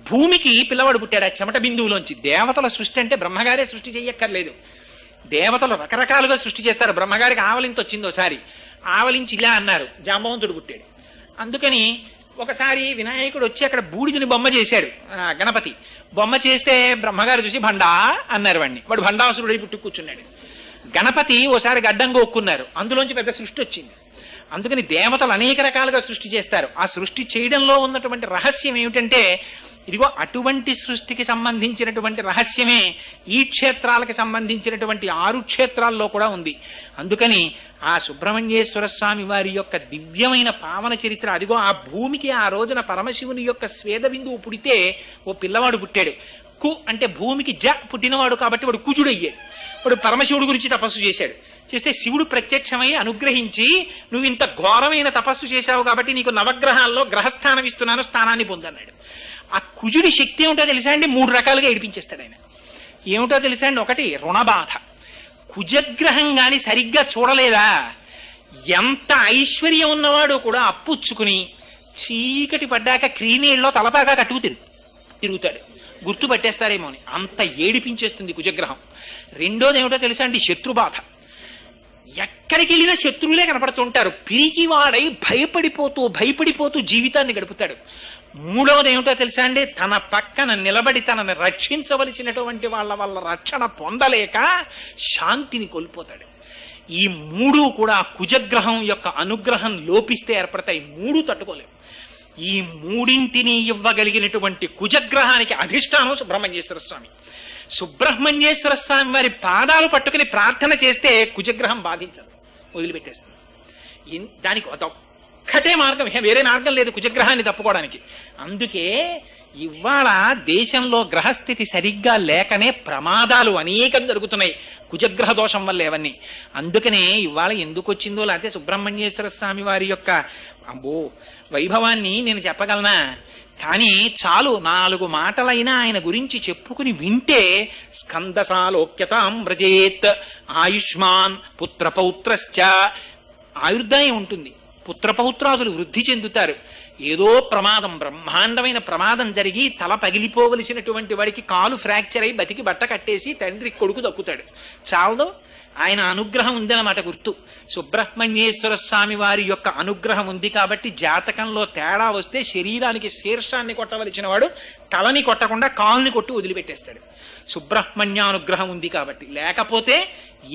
భూమికి పిల్లవాడు పుట్టాడు ఆ చెమట బిందువులోంచి. దేవతల సృష్టి అంటే బ్రహ్మగారే సృష్టి చెయ్యక్కర్లేదు. దేవతలు రకరకాలుగా సృష్టి చేస్తారు. బ్రహ్మగారికి ఆవలింత వచ్చింది ఒకసారి, ఆవలించి ఇలా అన్నారు, జాంబవంతుడు పుట్టాడు. అందుకని ఒకసారి వినాయకుడు వచ్చి అక్కడ బూడిదని బొమ్మ చేశాడు. గణపతి బొమ్మ చేస్తే బ్రహ్మగారు చూసి భండా అన్నారు వాడిని. వాడు భండాసురుడై పుట్టి కూర్చున్నాడు. గణపతి ఓసారి గడ్డం గోక్కున్నారు, అందులోంచి పెద్ద సృష్టి వచ్చింది. అందుకని దేవతలు అనేక రకాలుగా సృష్టి చేస్తారు. ఆ సృష్టి చేయడంలో ఉన్నటువంటి రహస్యం ఏమిటంటే, ఇదిగో అటువంటి సృష్టికి సంబంధించినటువంటి రహస్యమే ఈ క్షేత్రాలకు సంబంధించినటువంటి 6 క్షేత్రాల్లో కూడా ఉంది. అందుకని ఆ సుబ్రహ్మణ్యేశ్వర స్వామి వారి యొక్క దివ్యమైన పావన చరిత్ర, అదిగో ఆ భూమికి ఆ రోజున పరమశివుని యొక్క స్వేద బిందువు పుడితే ఓ పిల్లవాడు పుట్టాడు. కు అంటే భూమికి జ పుట్టినవాడు కాబట్టి వాడు కుజుడు అయ్యాడు. వాడు పరమశివుడి గురించి తపస్సు చేశాడు. చేస్తే శివుడు ప్రత్యక్షమై అనుగ్రహించి, నువ్వు ఇంత ఘోరమైన తపస్సు చేశావు కాబట్టి నీకు నవగ్రహాల్లో గ్రహస్థానం ఇస్తున్నాను, స్థానాన్ని పొందన్నాడు. ఆ కుజుడి శక్తి ఏమిటో తెలుసా అండి? 3 రకాలుగా ఏడిపించేస్తాడు ఆయన. ఏమిటో తెలుసా అండి? ఒకటి రుణబాధ. కుజగ్రహం గాని సరిగ్గా చూడలేదా, ఎంత ఐశ్వర్యం ఉన్నవాడు కూడా అప్పుచ్చుకుని చీకటి పడ్డాక క్రీనీళ్ళలో తలపాగా కట్టుకు తిరుగుతాడు, గుర్తు పట్టేస్తారేమో అని. అంత ఏడిపించేస్తుంది కుజగ్రహం. రెండోది ఏమిటో తెలుసా అండి? శత్రుబాధ. ఎక్కడికి వెళ్ళినా శత్రువులే కనపడుతుంటారు. పిరికివాడై భయపడిపోతూ జీవితాన్ని గడుపుతాడు. మూడవది ఏమిటో తెలుసా అండి? తన పక్కన నిలబడి తనని రక్షించవలసినటువంటి వాళ్ళ వల్ల రక్షణ పొందలేక శాంతిని కోల్పోతాడు. ఈ 3 కూడా కుజగ్రహం యొక్క అనుగ్రహం లోపిస్తే ఏర్పడతాయి. 3 తట్టుకోలేవు. ఈ 3ంటిని ఇవ్వగలిగినటువంటి కుజగ్రహానికి అధిష్టానం సుబ్రహ్మణ్యేశ్వర స్వామి. సుబ్రహ్మణ్యేశ్వర స్వామి వారి పాదాలు పట్టుకుని ప్రార్థన చేస్తే కుజగ్రహం బాధించదు, వదిలిపెట్టేస్తుంది. దానికి ఒక్కటే మార్గం, వేరే మార్గం లేదు కుజగ్రహాన్ని తప్పుకోవడానికి. అందుకే ఇవాళ దేశంలో గ్రహస్థితి సరిగ్గా లేకనే ప్రమాదాలు అనేకం జరుగుతున్నాయి, కుజగ్రహ దోషం వల్ల ఇవన్నీ. అందుకనే ఇవాళ ఎందుకు వచ్చిందో, లేకపోతే సుబ్రహ్మణ్యేశ్వర స్వామి వారి యొక్క వైభవాన్ని నేను చెప్పగలనా? కానీ చాలు 4 మాటలైనా ఆయన గురించి చెప్పుకుని వింటే, స్కందసాలోక్యతాం వ్రజేత్ ఆయుష్మాన్ పుత్రపౌత్రశ్చ, ఆయుర్దాయం ఉంటుంది, పుత్రపౌత్రాదులు వృద్ధి చెందుతారు. ఏదో ప్రమాదం, బ్రహ్మాండమైన ప్రమాదం జరిగి తల పగిలిపోవలసినటువంటి వాడికి కాలు ఫ్రాక్చర్ అయి బతికి బట్ట కట్టేసి తండ్రి కొడుకు దక్కుతాడు. చాలదో ఆయన అనుగ్రహం ఉందన్నమాట గుర్తు. సుబ్రహ్మణ్యేశ్వర స్వామి వారి యొక్క అనుగ్రహం ఉంది కాబట్టి జాతకంలో తేడా వస్తే శరీరానికి శీర్షాన్ని కొట్టవలసిన వాడు తలని కొట్టకుండా కాలుని కొట్టి వదిలిపెట్టేస్తాడు. సుబ్రహ్మణ్యానుగ్రహం ఉంది కాబట్టి, లేకపోతే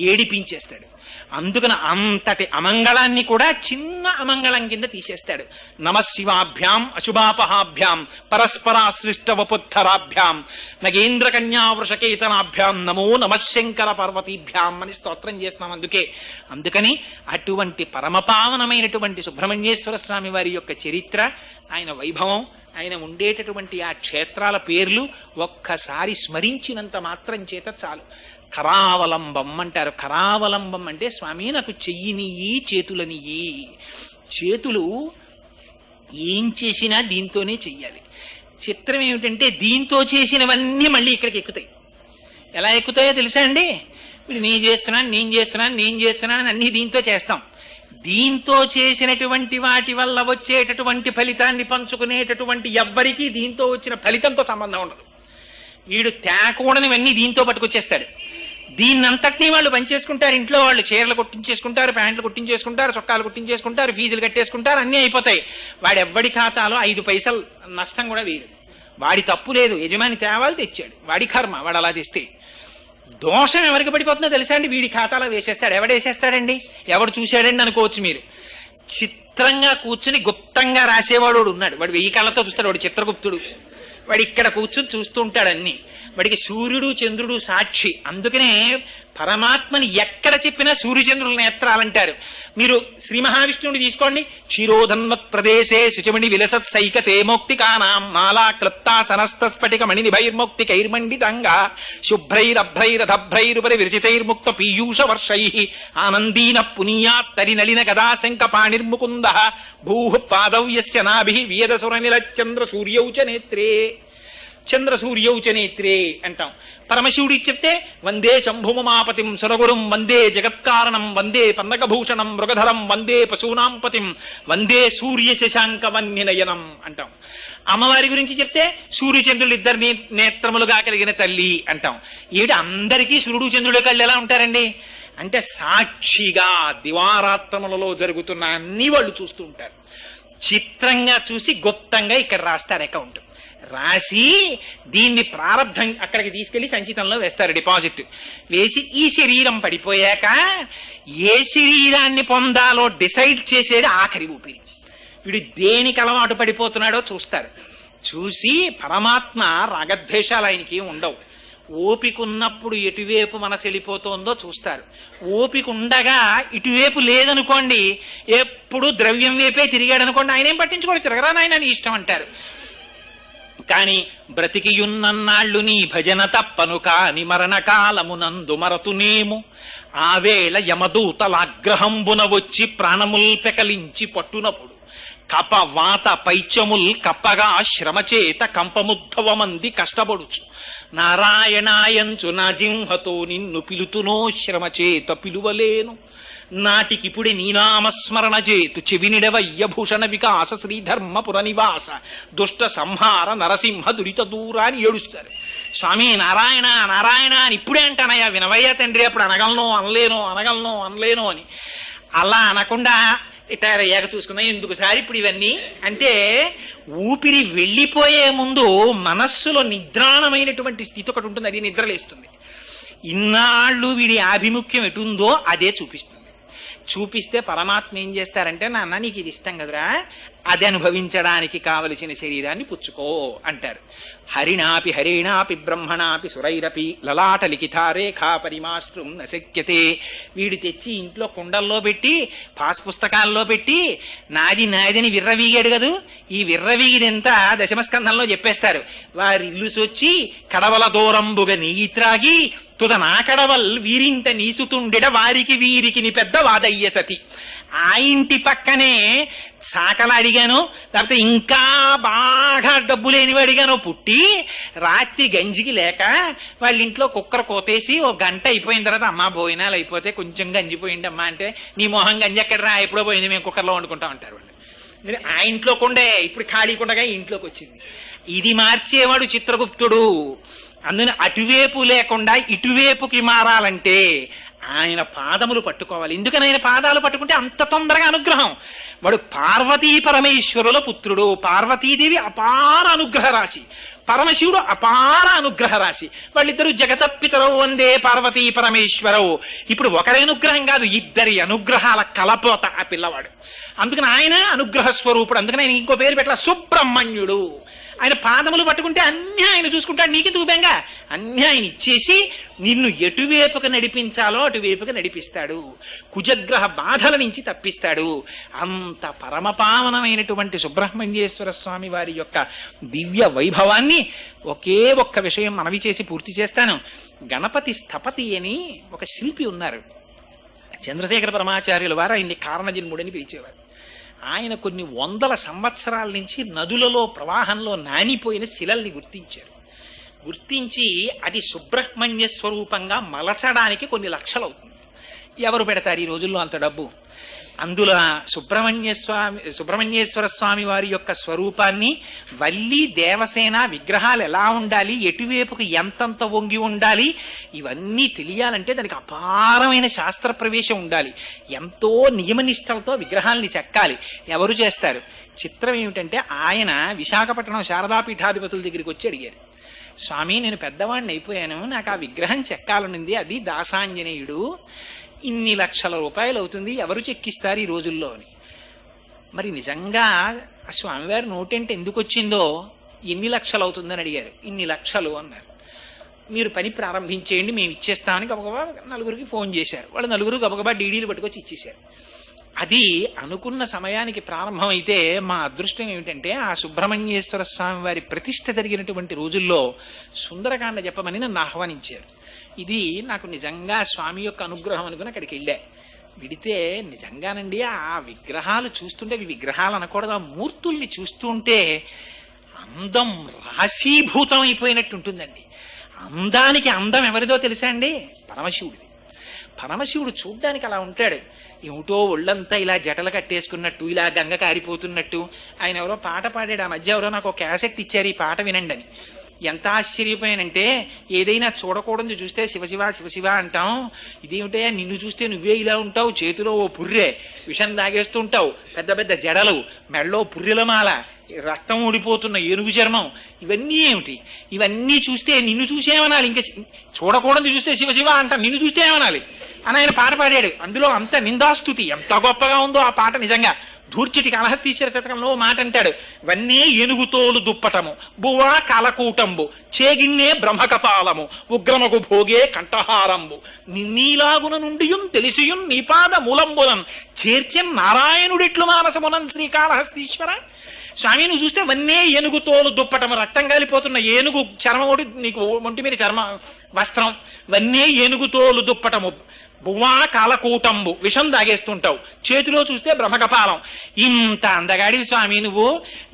ఏడిపించేస్తాడు. అందుకని అంతటి అమంగళాన్ని కూడా చిన్న అమంగళం కింద తీసేస్తాడు. నమశివాభ్యాం అశుభాపహాభ్యాం పరస్పరాశ్లిష్ట వపుత్తరాభ్యాం నగేంద్ర కన్యా వృషకేతనాభ్యాం నమో నమశంకర పార్వతీభ్యాం అని స్తోత్రం చేస్తున్నాం. అందుకని అటువంటి పరమపావనమైనటువంటి సుబ్రహ్మణ్యేశ్వర స్వామి వారి యొక్క చరిత్ర, ఆయన వైభవం, ఆయన ఉండేటటువంటి ఆ క్షేత్రాల పేర్లు ఒక్కసారి స్మరించినంత మాత్రం చేత చాలు. కరావలంబం అంటారు. కరావలంబం అంటే, స్వామి నాకు చెయ్యినియ్యి, చేతులనియ్యి. చేతులు ఏం చేసినా దీంతోనే చెయ్యాలి. చిత్రం ఏమిటంటే, దీంతో చేసినవన్నీ మళ్ళీ ఇక్కడికి ఎక్కుతాయి. ఎలా ఎక్కుతాయో తెలుసా అండి? ఇప్పుడు నేను చేస్తున్నాను అన్నీ దీంతో చేస్తాం. దీంతో చేసినటువంటి వాటి వల్ల వచ్చేటటువంటి ఫలితాన్ని పంచుకునేటటువంటి ఎవ్వరికీ దీంతో వచ్చిన ఫలితంతో సంబంధం ఉండదు. వీడు తేకూడనివన్నీ దీంతో పట్టుకొచ్చేస్తాడు. దీన్నంతటినీ వాళ్ళు పనిచేసుకుంటారు. ఇంట్లో వాళ్ళు చీరలు కుట్టించేసుకుంటారు, ప్యాంట్లు కుట్టించేసుకుంటారు, చొక్కాలు కుట్టించేసుకుంటారు, ఫీజులు కట్టేసుకుంటారు, అన్నీ అయిపోతాయి. వాడెవ్వడి ఖాతాలో 5 పైసలు నష్టం కూడా వేయరు. వాడి తప్పు లేదు, యజమాని తేవాలి, తెచ్చాడు, వాడి కర్మ, వాడు అలా తెస్తే. దోషం ఎవరికి పడిపోతుందో తెలుసా అండి? వీడి ఖాతాలో వేసేస్తాడు. ఎవడేసేస్తాడండి? ఎవడు చూశాడండి అనుకోవచ్చు మీరు. చిత్రంగా కూర్చుని గుప్తంగా రాసేవాడు ఉన్నాడు. వాడు 1000 కళ్ళతో చూస్తాడు. వాడు చిత్రగుప్తుడు. వాడు ఇక్కడ కూర్చుని చూస్తూ ఉంటాడు అన్ని. వాడికి సూర్యుడు చంద్రుడు సాక్షి. అందుకనే పరమాత్మని ఎక్కడ చెప్పినా సూర్యచంద్రుల నేత్రాలంటారు. మీరు శ్రీ మహావిష్ణువుని తీసుకోండి. క్షీరోధన్వత్ ప్రదేశే శుచమణి విలసత్ సైకతే మౌక్తికానాం మాలా క్లుప్తా సనస్త స్ఫటిక మణినిభైర్మౌక్తికైర్మండితంగా శుభ్రైరభ్రైరధభ్రైరుపరి విరచితైర్ముక్త పీయూష వర్షై ఆనందీన పునీయాత్ తరినలిన గదాశంక పాణిర్ముకుంద భూః పాదౌ యస్య నాభిః వియదసురనిలచంద్ర సూర్యౌ చ నేత్రే. చంద్రసూర్యౌచ నేత్రే అంటాం. పరమశివుడికి చెప్తే వందే శంభుమమాపతిం సురగురుం వందే జగత్కారణం వందే పన్నగభూషణం మృగధరం వందే పశూనాంపతిం వందే సూర్య శశాంక వన్యనయనం అంటాం. అమ్మవారి గురించి చెప్తే సూర్యచంద్రులు ఇద్దరు నేత్రములుగా కలిగిన తల్లి అంటాం. ఏమిటి అందరికీ సూర్యుడు చంద్రుడి కళ్ళు ఎలా ఉంటారండి అంటే సాక్షిగా దివారాత్రములలో జరుగుతున్న అన్ని వాళ్ళు చూస్తూ ఉంటారు. చిత్రంగా చూసి గుప్తంగా ఇక్కడ రాస్తారు అకౌంట్ రాసి దీన్ని ప్రారంభం అక్కడికి తీసుకెళ్లి సంచితంలో వేస్తారు, డిపాజిట్ వేసి ఈ శరీరం పడిపోయాక ఏ శరీరాన్ని పొందాలో డిసైడ్ చేసేది ఆఖరి ఊపిరి. వీడు దేనికి అలవాటు పడిపోతున్నాడో చూస్తారు. చూసి పరమాత్మ రాగద్వేషాలు ఆయనకి ఉండవు. ఓపిక ఉన్నప్పుడు ఎటువైపు మనసు వెళ్ళిపోతుందో చూస్తారు. ఓపిక ఉండగా ఇటువైపు లేదనుకోండి, ఎప్పుడు ద్రవ్యం వైపే తిరిగాడు అనుకోండి, ఆయన ఏం పట్టించుకోడు, తిరగరా నాయన నీ ఇష్టం అంటారు. కాని బ్రతికియున్నన్నాళ్ళు నీ భజన తప్పను కాని మరణకాలమునందు మరతునేము ఆవేళ యమదూతలాగ్రహంబున వచ్చి ప్రాణముల్ పెకలించి పట్టునప్పుడు కప వాత పైచముల్ కప్పగా శ్రమచేత కంపముద్ధవమంది కష్టపడుచు నారాయణాయంచు నా జింహతో నిన్ను పిలుతునో శ్రమచేత పిలువలేను నాటికిపుడి నీనామస్మరణ చేతు చెవినిడవయ్యభూషణ వికాస శ్రీధర్మపుర నివాస దుష్ట సంహార నరసింహ దురిత దూరాన్ని ఏడుస్తారు. స్వామి నారాయణ నారాయణ అని ఇప్పుడే అంటానయ్యా, వినవయ్యా తండ్రి, అప్పుడు అనగలను అని. అలా అనకుండా రిటైర్ అయ్యాక చూసుకున్నా ఎందుకు సార్ ఇప్పుడు ఇవన్నీ అంటే, ఊపిరి వెళ్ళిపోయే ముందు మనస్సులో నిద్రాణమైనటువంటి స్థితి ఒకటి ఉంటుంది, అది నిద్రలేస్తుంది. ఇన్నాళ్ళు వీడి ఆభిముఖ్యం ఎటుందో అదే చూపిస్తుంది. చూపిస్తే పరమాత్మ ఏం చేస్తారంటే, నాన్న నీకు ఇది ఇష్టం కదరా, అది అనుభవించడానికి కావలసిన శరీరాన్ని పుచ్చుకో అంటారు. హరిణాపి హరిణాపి బ్రహ్మణాపి సురైరపి లలాట లిఖితారేఖా పరిమాష్ట్రం నశక్యతే. వీడు తెచ్చి ఇంట్లో కుండల్లో పెట్టి పాస్ పుస్తకాల్లో పెట్టి నాది నాదిని విర్రవీగాడు కదూ, ఈ విర్రవీగిదంతా దశమస్కంధంలో చెప్పేస్తారు. వారి ఇల్లు సొచ్చి కడవల దూరంబుగా నెయ్యి త్రాగి తుద నా కడవల్ వీరింట నీసుతుండిడ వారికి వీరికి ని పెద్ద వాదయ్య సతి. ఆ ఇంటి పక్కనే చాకలు అడిగాను, లేకపోతే ఇంకా బాగా డబ్బు లేనివి అడిగాను పుట్టి రాత్రి గంజికి లేక వాళ్ళ ఇంట్లో కుక్కర కోతేసి ఒక గంట అయిపోయిన తర్వాత అమ్మా భోజనాలు అయిపోతే కొంచెం గంజిపోయింది అమ్మా అంటే, నీ మొహం గంజి ఎక్కడ రా, ఎప్పుడో పోయింది, మేము కుక్కర్లో వండుకుంటాం అంటారు వాళ్ళు. ఆ ఇంట్లో కొండే ఇప్పుడు ఖాళీ కొండగా ఇంట్లోకి వచ్చింది. ఇది మార్చేవాడు చిత్రగుప్తుడు. అందుని అటువైపు లేకుండా ఇటువైపుకి మారాలంటే ఆయన పాదములు పట్టుకోవాలి. ఎందుకని ఆయన పాదాలు పట్టుకుంటే అంత తొందరగా అనుగ్రహం. వాడు పార్వతీ పరమేశ్వరుల పుత్రుడు. పార్వతీదేవి అపార అనుగ్రహ రాశి, పరమశివుడు అపార అనుగ్రహ రాశి. వాళ్ళిద్దరూ జగతపితరవు వందే పార్వతీ పరమేశ్వరవు. ఇప్పుడు ఒకరి అనుగ్రహం కాదు, ఇద్దరి అనుగ్రహాల కలపోత ఆ పిల్లవాడు. అందుకని ఆయన అనుగ్రహ స్వరూపుడు. అందుకని ఆయన ఇంకో పేరు పెట్టాల, సుబ్రహ్మణ్యుడు. ఆయన పాదములు పట్టుకుంటే అన్నీ ఆయన చూసుకుంటాడు. నీకు తూబెంగా అన్నీ ఆయన ఇచ్చేసి నిన్ను ఎటువైపుకు నడిపించాలో అటువైపుకు నడిపిస్తాడు. కుజగ్రహ బాధల నుంచి తప్పిస్తాడు. అంత పరమపావనమైనటువంటి సుబ్రహ్మణ్యేశ్వర స్వామి వారి యొక్క దివ్య వైభవాన్ని ఒకే ఒక్క విషయం మనవి చేసి పూర్తి చేస్తాను. గణపతి స్థపతి అని ఒక శిల్పి ఉన్నారు. చంద్రశేఖర పరమాచార్యుల వారు ఆయన్ని కారణజన్ముడని పిలిచేవారు. ఆయన కొన్ని వందల సంవత్సరాల నుంచి నదులలో ప్రవాహంలో నానిపోయిన శిలల్ని గుర్తించారు. గుర్తించి అది సుబ్రహ్మణ్య స్వరూపంగా మలచడానికి కొన్ని లక్షలు అవుతుంది. ఎవరు పెడతారు ఈ రోజుల్లో అంత డబ్బు? అందులో సుబ్రహ్మణ్యేశ్వర స్వామి వారి యొక్క స్వరూపాన్ని, వల్లి దేవసేన విగ్రహాలు ఎలా ఉండాలి, ఎటువైపుకి ఎంతంత వంగి ఉండాలి, ఇవన్నీ తెలియాలంటే దానికి అపారమైన శాస్త్ర ప్రవేశం ఉండాలి. ఎంతో నియమనిష్టలతో విగ్రహాలని చెక్కాలి. ఎవరు చేస్తారు? చిత్రం ఏమిటంటే, ఆయన విశాఖపట్నం శారదాపీఠాధిపతుల దగ్గరికి వచ్చి అడిగారు, స్వామి నేను పెద్దవాడిని అయిపోయాను, నాకు ఆ విగ్రహం చెక్కాలనుంది, అది దాసాంజనేయుడు, ఇన్ని లక్షల రూపాయలు అవుతుంది, ఎవరు చెక్కిస్తారు ఈ రోజుల్లో అని. మరి నిజంగా ఆ స్వామివారి నోటంటే ఎందుకు వచ్చిందో, ఎన్ని లక్షలు అవుతుందని అడిగారు. ఇన్ని లక్షలు అన్నారు. మీరు పని ప్రారంభించేయండి, మేము ఇచ్చేస్తామని గబగబా నలుగురికి ఫోన్ చేశారు. వాళ్ళు నలుగురు గబగబా డీడీలు పట్టుకొచ్చి ఇచ్చేశారు. అది అనుకున్న సమయానికి ప్రారంభమైతే మా అదృష్టం ఏమిటంటే, ఆ సుబ్రహ్మణ్యేశ్వర స్వామి వారి ప్రతిష్ఠ జరిగినటువంటి రోజుల్లో సుందరకాండ చెప్పమని నన్ను ఆహ్వానించారు. ఇది నాకు నిజంగా స్వామి యొక్క అనుగ్రహం అనుకుని అక్కడికి వెళ్ళా. విడితే నిజంగానండి ఆ విగ్రహాలు చూస్తుంటే, అవి విగ్రహాలు అనకూడదు, ఆ మూర్తుల్ని చూస్తుంటే అందం రాశీభూతం అయిపోయినట్టు ఉంటుందండి. అందానికి అందం ఎవరిదో తెలుసా అండి? పరమశివుడిది. పరమశివుడు చూడ్డానికి అలా ఉంటాడు. ఏమిటో ఒళ్ళంతా ఇలా జటలు కట్టేసుకున్నట్టు, ఇలా గంగ కారిపోతున్నట్టు. ఆయన ఎవరో పాట పాడాడు ఆ మధ్య, ఎవరో నాకు ఒక క్యాసెట్ ఇచ్చారు ఈ పాట వినండి అని. ఎంత ఆశ్చర్యపోయానంటే, ఏదైనా చూడకూడదు చూస్తే శివశివ శివశివ అంటాం, ఇదేమిటే నిన్ను చూస్తే నువ్వే ఇలా ఉంటావు, చేతిలో ఓ పుర్రె, విషం తాగేస్తూ ఉంటావు, పెద్ద పెద్ద జడలు, మెడలో పుర్రెల మాల, రక్తం ఊడిపోతున్న ఏనుగు చర్మం, ఇవన్నీ ఏమిటి? ఇవన్నీ చూస్తే నిన్ను చూసేమనాలి, ఇంకా చూడకూడదు చూస్తే శివశివ అంటాం, నిన్ను చూస్తే ఏమనాలి అని ఆయన పాట పాడాడు. అందులో అంత నిందాస్తుతి, ఎంత గొప్పగా ఉందో ఆ పాట నిజంగా. ధూర్చటి కాళహస్తీశ్వర శతకంలో మాట అంటాడు, వన్నే ఏనుగుతోలు దుప్పటము, బువ్వా కాలకూటంబు, చేగిన్నే బ్రహ్మకపాలము, ఉగ్రమగు భోగే కంఠహారంబు, నిన్నీలాగున నుండియున్ తెలిసియున్ నీపాద మూలంబులన్ చేర్చెన్ నారాయణుడిట్లు మానసమునన్ శ్రీకాళహస్తీశ్వర. స్వామి నువ్వు చూస్తే వన్నే ఏనుగుతోలు దుప్పటము, రక్తం కాలిపోతున్న ఏనుగు చర్మం ఒకటి నీకు ఒంటి మీద చర్మ వస్త్రం, వన్నే ఏనుగుతోలు దుప్పటము, బువ్వా కాలకూటంబు, విషం దాగేస్తుంటావు, చేతిలో చూస్తే బ్రహ్మకపాలం. ఇంత అందగాడి స్వామి నువ్వు,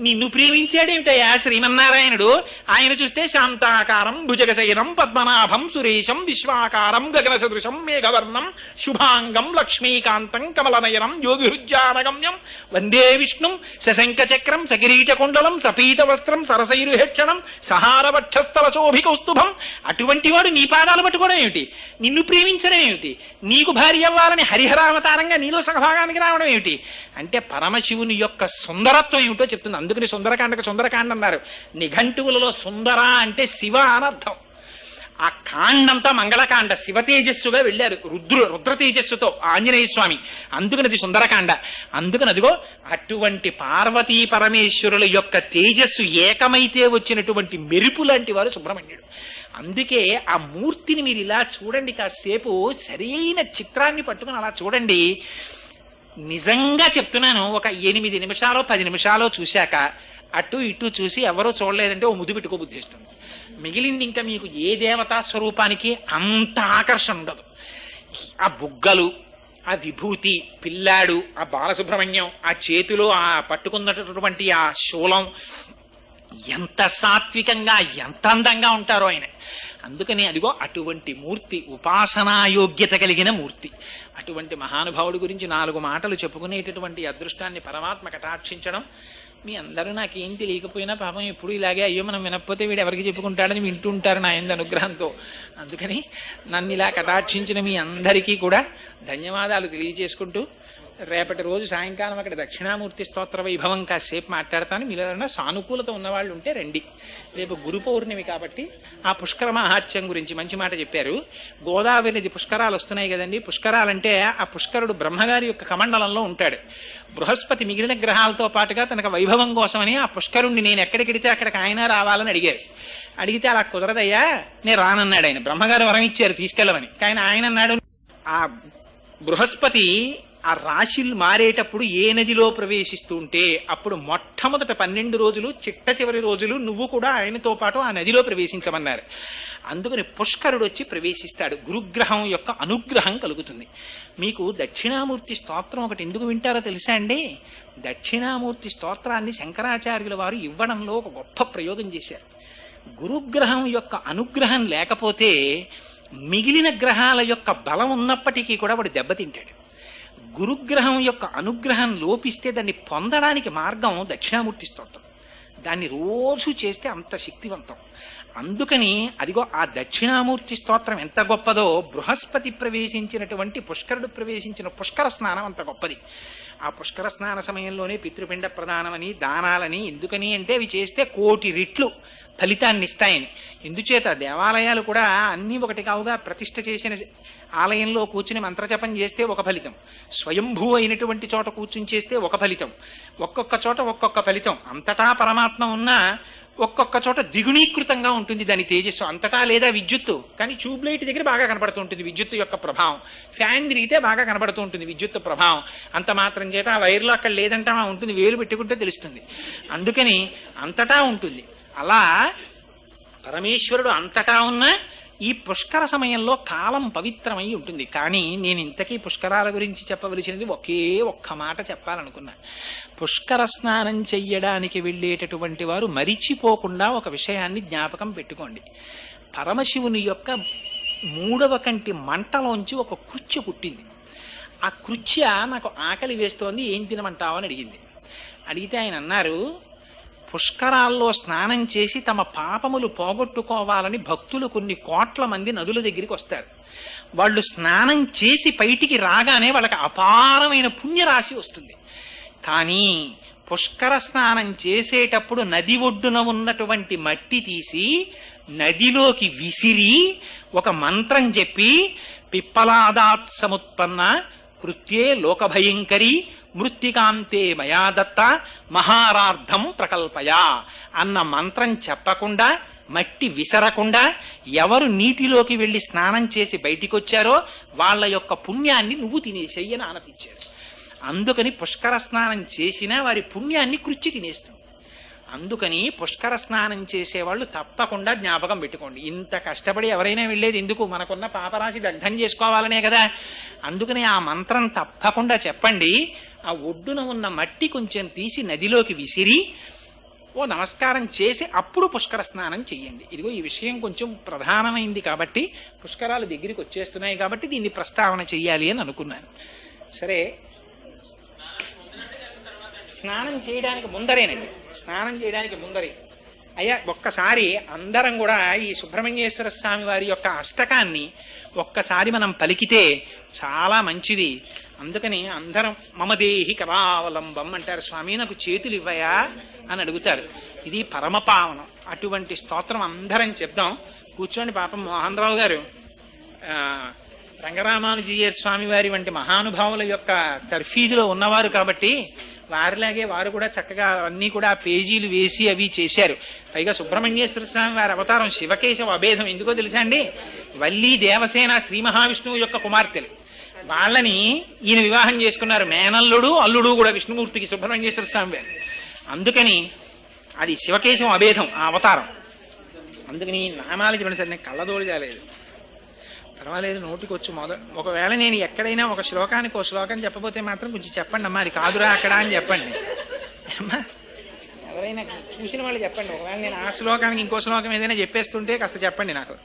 నిన్ను ప్రేమించాడేమిటయా శ్రీమన్నారాయణుడు. ఆయన చూస్తే శాంతాకారం భుజగశయనం పద్మనాభం సురేశం విశ్వాకారం గగన సదృశం మేఘవర్ణం శుభాంగం లక్ష్మీకాంతం కమలనయనం యోగిహృజ్జానగమ్యం వందే విష్ణుం శశంక చక్రం సకిరీట కుండలం సపీత వస్త్రం సరసైరుహేక్షణం సహారవక్షస్థల శోభికౌస్తుభం. అటువంటి వాడు నీ పాదాలు పట్టుకోవడం ఏమిటి? నిన్ను ప్రేమించడం ఏమిటి? నీకు భార్య అవ్వాలని హరిహరావతారంగా నీలో సగభాగానికి రావడం ఏమిటి? అంటే పరమశివుని యొక్క సుందరత్వం ఏమిటో చెప్తుంది. అందుకని సుందరకాండకు సుందరకాండ అన్నారు. నిఘంటువులలో సుందర అంటే శివ అనర్థం. ఆ కాండంతా మంగళకాండ, శివ తేజస్సుగా వెళ్ళారు, రుద్ర తేజస్సుతో ఆంజనేయ స్వామి. అందుకని అది సుందరకాండ. అందుకని అదిగో అటువంటి పార్వతీ పరమేశ్వరుల యొక్క తేజస్సు ఏకమైతే వచ్చినటువంటి మెరుపు లాంటి వారు సుబ్రహ్మణ్యుడు. అందుకే ఆ మూర్తిని మీరు ఇలా చూడండి, కాసేపు సరైన చిత్రాన్ని పట్టుకుని అలా చూడండి. నిజంగా చెప్తున్నాను, ఒక 8 నిమిషాలు 10 నిమిషాలు చూశాక అటు ఇటు చూసి ఎవరో చూడలేదంటే ఓ ముద్దు పెట్టుకో బుద్ధి వస్తుంది. మిగిలింది ఇంకా మీకు ఏ దేవతా స్వరూపానికి అంత ఆకర్షణ ఉండదు. ఆ బుగ్గలు, ఆ విభూతి, పిల్లాడు, ఆ బాలసుబ్రహ్మణ్యం, ఆ చేతిలో ఆ పట్టుకున్నటువంటి ఆ శూలం, ఎంత సాత్వికంగా ఎంత అందంగా ఉంటారో ఆయన. అందుకని అదిగో అటువంటి మూర్తి, ఉపాసనాయోగ్యత కలిగిన మూర్తి. అటువంటి మహానుభావుడి గురించి 4 మాటలు చెప్పుకునేటటువంటి అదృష్టాన్ని పరమాత్మ కటాక్షించడం. మీ అందరూ నాకేం తెలియకపోయినా పాపం ఎప్పుడు ఇలాగే అయ్యో మనం వినకపోతే వీడు ఎవరికి చెప్పుకుంటాడని వింటూ ఉంటారు నా యందు అనుగ్రహంతో. అందుకని నన్ను ఇలా కటాక్షించిన మీ అందరికీ కూడా ధన్యవాదాలు తెలియజేసుకుంటూ, రేపటి రోజు సాయంకాలం అక్కడ దక్షిణామూర్తి స్తోత్ర వైభవం కాసేపు మాట్లాడతాను. మీలో సానుకూలత ఉన్నవాళ్ళు ఉంటే రండి. రేపు గురు పౌర్ణమి కాబట్టి ఆ పుష్కర మహాత్యం గురించి మంచి మాట చెప్పారు. గోదావరి నది పుష్కరాలు వస్తున్నాయి కదండి. పుష్కరాలంటే ఆ పుష్కరుడు బ్రహ్మగారి యొక్క కమండలంలో ఉంటాడు. బృహస్పతి మిగిలిన గ్రహాలతో పాటుగా తనకు వైభవం కోసమని ఆ పుష్కరుణ్ణి నేను ఎక్కడికెడితే అక్కడికి ఆయన రావాలని అడిగారు. అడిగితే అలా కుదరదయ్యా నేను రానన్నాడు ఆయన. బ్రహ్మగారు వరం ఇచ్చారు తీసుకెళ్ళమని. కానీ ఆయన అన్నాడు, ఆ బృహస్పతి ఆ రాశులు మారేటప్పుడు ఏ నదిలో ప్రవేశిస్తూ ఉంటే అప్పుడు మొట్టమొదట 12 రోజులు, చిట్ట చివరి రోజులు నువ్వు కూడా ఆయనతో పాటు ఆ నదిలో ప్రవేశించమన్నారు. అందుకని పుష్కరుడు వచ్చి ప్రవేశిస్తాడు. గురుగ్రహం యొక్క అనుగ్రహం కలుగుతుంది. మీకు దక్షిణామూర్తి స్తోత్రం ఒకటి ఎందుకు వింటారో తెలుసా అండి? దక్షిణామూర్తి స్తోత్రాన్ని శంకరాచార్యుల వారు ఇవ్వడంలో ఒక గొప్ప ప్రయోగం చేశారు. గురుగ్రహం యొక్క అనుగ్రహం లేకపోతే మిగిలిన గ్రహాల యొక్క బలం ఉన్నప్పటికీ కూడా వాడు దెబ్బతింటాడు. గురుగ్రహం యొక్క అనుగ్రహం లోపిస్తే దాన్ని పొందడానికి మార్గం దక్షిణామూర్తి స్తోత్రం. దాన్ని రోజు చేస్తే అంత శక్తివంతం. అందుకని అదిగో ఆ దక్షిణామూర్తి స్తోత్రం ఎంత గొప్పదో, బృహస్పతి ప్రవేశించినటువంటి పుష్కరుడు ప్రవేశించిన పుష్కర స్నానం అంత గొప్పది. ఆ పుష్కర స్నాన సమయంలోనే పితృపిండ ప్రదానమని, దానాలని, ఎందుకని అంటే అవి చేస్తే 1,000,000 రెట్లు ఫలితాన్ని ఇస్తాయని. ఎందుచేత దేవాలయాలు కూడా అన్నీ ఒకటి కావుగా. ప్రతిష్ఠ చేసిన ఆలయంలో కూర్చుని మంత్రజపం చేస్తే ఒక ఫలితం, స్వయంభూ అయినటువంటి చోట కూర్చుని చేస్తే ఒక ఫలితం, ఒక్కొక్క చోట ఒక్కొక్క ఫలితం. అంతటా పరమాత్మ ఉన్నా ఒక్కొక్క చోట ద్విగుణీకృతంగా ఉంటుంది దాని తేజస్సు. అంతటా లేదా విద్యుత్తు, కానీ ట్యూబ్లైట్ దగ్గర బాగా కనబడుతూ ఉంటుంది విద్యుత్తు యొక్క ప్రభావం. ఫ్యాన్ తిరిగితే బాగా కనబడుతూ ఉంటుంది విద్యుత్తు ప్రభావం. అంత మాత్రం చేత ఆ వైర్లో అక్కడ లేదంటా ఉంటుంది, వేలు పెట్టుకుంటే తెలుస్తుంది. అందుకని అంతటా ఉంటుంది. అలా పరమేశ్వరుడు అంతటా ఉన్న ఈ పుష్కర సమయంలో కాలం పవిత్రమై ఉంటుంది. కానీ నేను ఇంతకీ పుష్కరాల గురించి చెప్పవలసినది ఒకే ఒక్క మాట చెప్పాలనుకున్నా. పుష్కర స్నానం చెయ్యడానికి వెళ్ళేటటువంటి వారు మరిచిపోకుండా ఒక విషయాన్ని జ్ఞాపకం పెట్టుకోండి. పరమశివుని యొక్క 3వ కంటి మంటలోంచి ఒక కృత్య పుట్టింది. ఆ కృత్య నాకు ఆకలి వేస్తోంది, ఏం తినమంటావు అని అడిగింది. అడిగితే ఆయన అన్నారు, పుష్కరాల్లో స్నానం చేసి తమ పాపములు పోగొట్టుకోవాలని భక్తులు కొన్ని కోట్ల మంది నదుల దగ్గరికి వస్తారు. వాళ్ళు స్నానం చేసి బయటికి రాగానే వాళ్ళకి అపారమైన పుణ్యరాశి వస్తుంది. కానీ పుష్కర స్నానం చేసేటప్పుడు నది ఒడ్డున ఉన్నటువంటి మట్టి తీసి నదిలోకి విసిరి ఒక మంత్రం చెప్పి పిప్పలాదాత్ సముత్పన్న కృత్యే లోకభయంకరి మృత్తికాంతే మయా దత్త మహారార్థం ప్రకల్పయా అన్న మంత్రం చెప్పకుండా, మట్టి విసరకుండా ఎవరు నీటిలోకి వెళ్ళి స్నానం చేసి బయటికి వచ్చారో వాళ్ళ యొక్క పుణ్యాన్ని నువ్వు తినేసేయని ఆనపించారు. అందుకని పుష్కర స్నానం చేసినా వారి పుణ్యాన్ని కృత్య తినేస్తుంది. అందుకని పుష్కర స్నానం చేసేవాళ్ళు తప్పకుండా జ్ఞాపకం పెట్టుకోండి. ఇంత కష్టపడి ఎవరైనా వెళ్ళేది ఎందుకు? మనకున్న పాపరాశి దగ్ధం చేసుకోవాలనే కదా. అందుకని ఆ మంత్రం తప్పకుండా చెప్పండి. ఆ ఒడ్డున ఉన్న మట్టి కొంచెం తీసి నదిలోకి విసిరి ఓ నమస్కారం చేసి అప్పుడు పుష్కర స్నానం చెయ్యండి. ఇదిగో ఈ విషయం కొంచెం ప్రధానమైంది కాబట్టి, పుష్కరాలు దగ్గరికి వచ్చేస్తున్నాయి కాబట్టి దీన్ని ప్రస్తావన చెయ్యాలి అని అనుకున్నాను. సరే, స్నానం చేయడానికి ముందరేనండి, స్నానం చేయడానికి ముందరే అయ్యా ఒక్కసారి అందరం కూడా ఈ సుబ్రహ్మణ్యేశ్వర స్వామి వారి యొక్క అష్టకాన్ని ఒక్కసారి మనం పలికితే చాలా మంచిది. అందుకని అందరం మమదేహి కరావలంబం అంటారు. స్వామి నాకు చేతులు ఇవ్వయా అని అడుగుతారు. ఇది పరమపావనం. అటువంటి స్తోత్రం అందరం చెప్దాం. కూర్చోండి. పాపం మోహన్ రావు గారు రంగరామానుజీయ స్వామి వారి వంటి మహానుభావుల యొక్క తర్ఫీదులో ఉన్నవారు కాబట్టి వారిలాగే వారు కూడా చక్కగా అన్నీ కూడా పేజీలు వేసి అవి చేశారు. పైగా సుబ్రహ్మణ్యేశ్వర స్వామి వారి అవతారం శివకేశవ అభేదం. ఎందుకో తెలుసా అండి? వల్లీ దేవసేన శ్రీ మహావిష్ణువు యొక్క కుమార్తెలు. వాళ్ళని ఈయన వివాహం చేసుకున్నారు. మేనల్లుడు అల్లుడు కూడా విష్ణుమూర్తికి సుబ్రహ్మణ్యేశ్వర స్వామి వారు. అందుకని అది శివకేశవ అభేదం ఆ అవతారం. అందుకని నామాలు చెప్పండి సార్. నేను కళ్ళదోడు కాలేదు, పర్వాలేదు, నోటికొచ్చు ఒకవేళ నేను ఎక్కడైనా ఒక శ్లోకానికి ఒక శ్లోకం చెప్పబోతే మాత్రం కొంచెం చెప్పండి అమ్మా, అది కాదురా అక్కడ అని చెప్పండి అమ్మా. ఎవరైనా చూసిన వాళ్ళు చెప్పండి. ఒకవేళ నేను ఆ శ్లోకానికి ఇంకో శ్లోకం ఏదైనా చెప్పేస్తుంటే కాస్త చెప్పండి నాకు.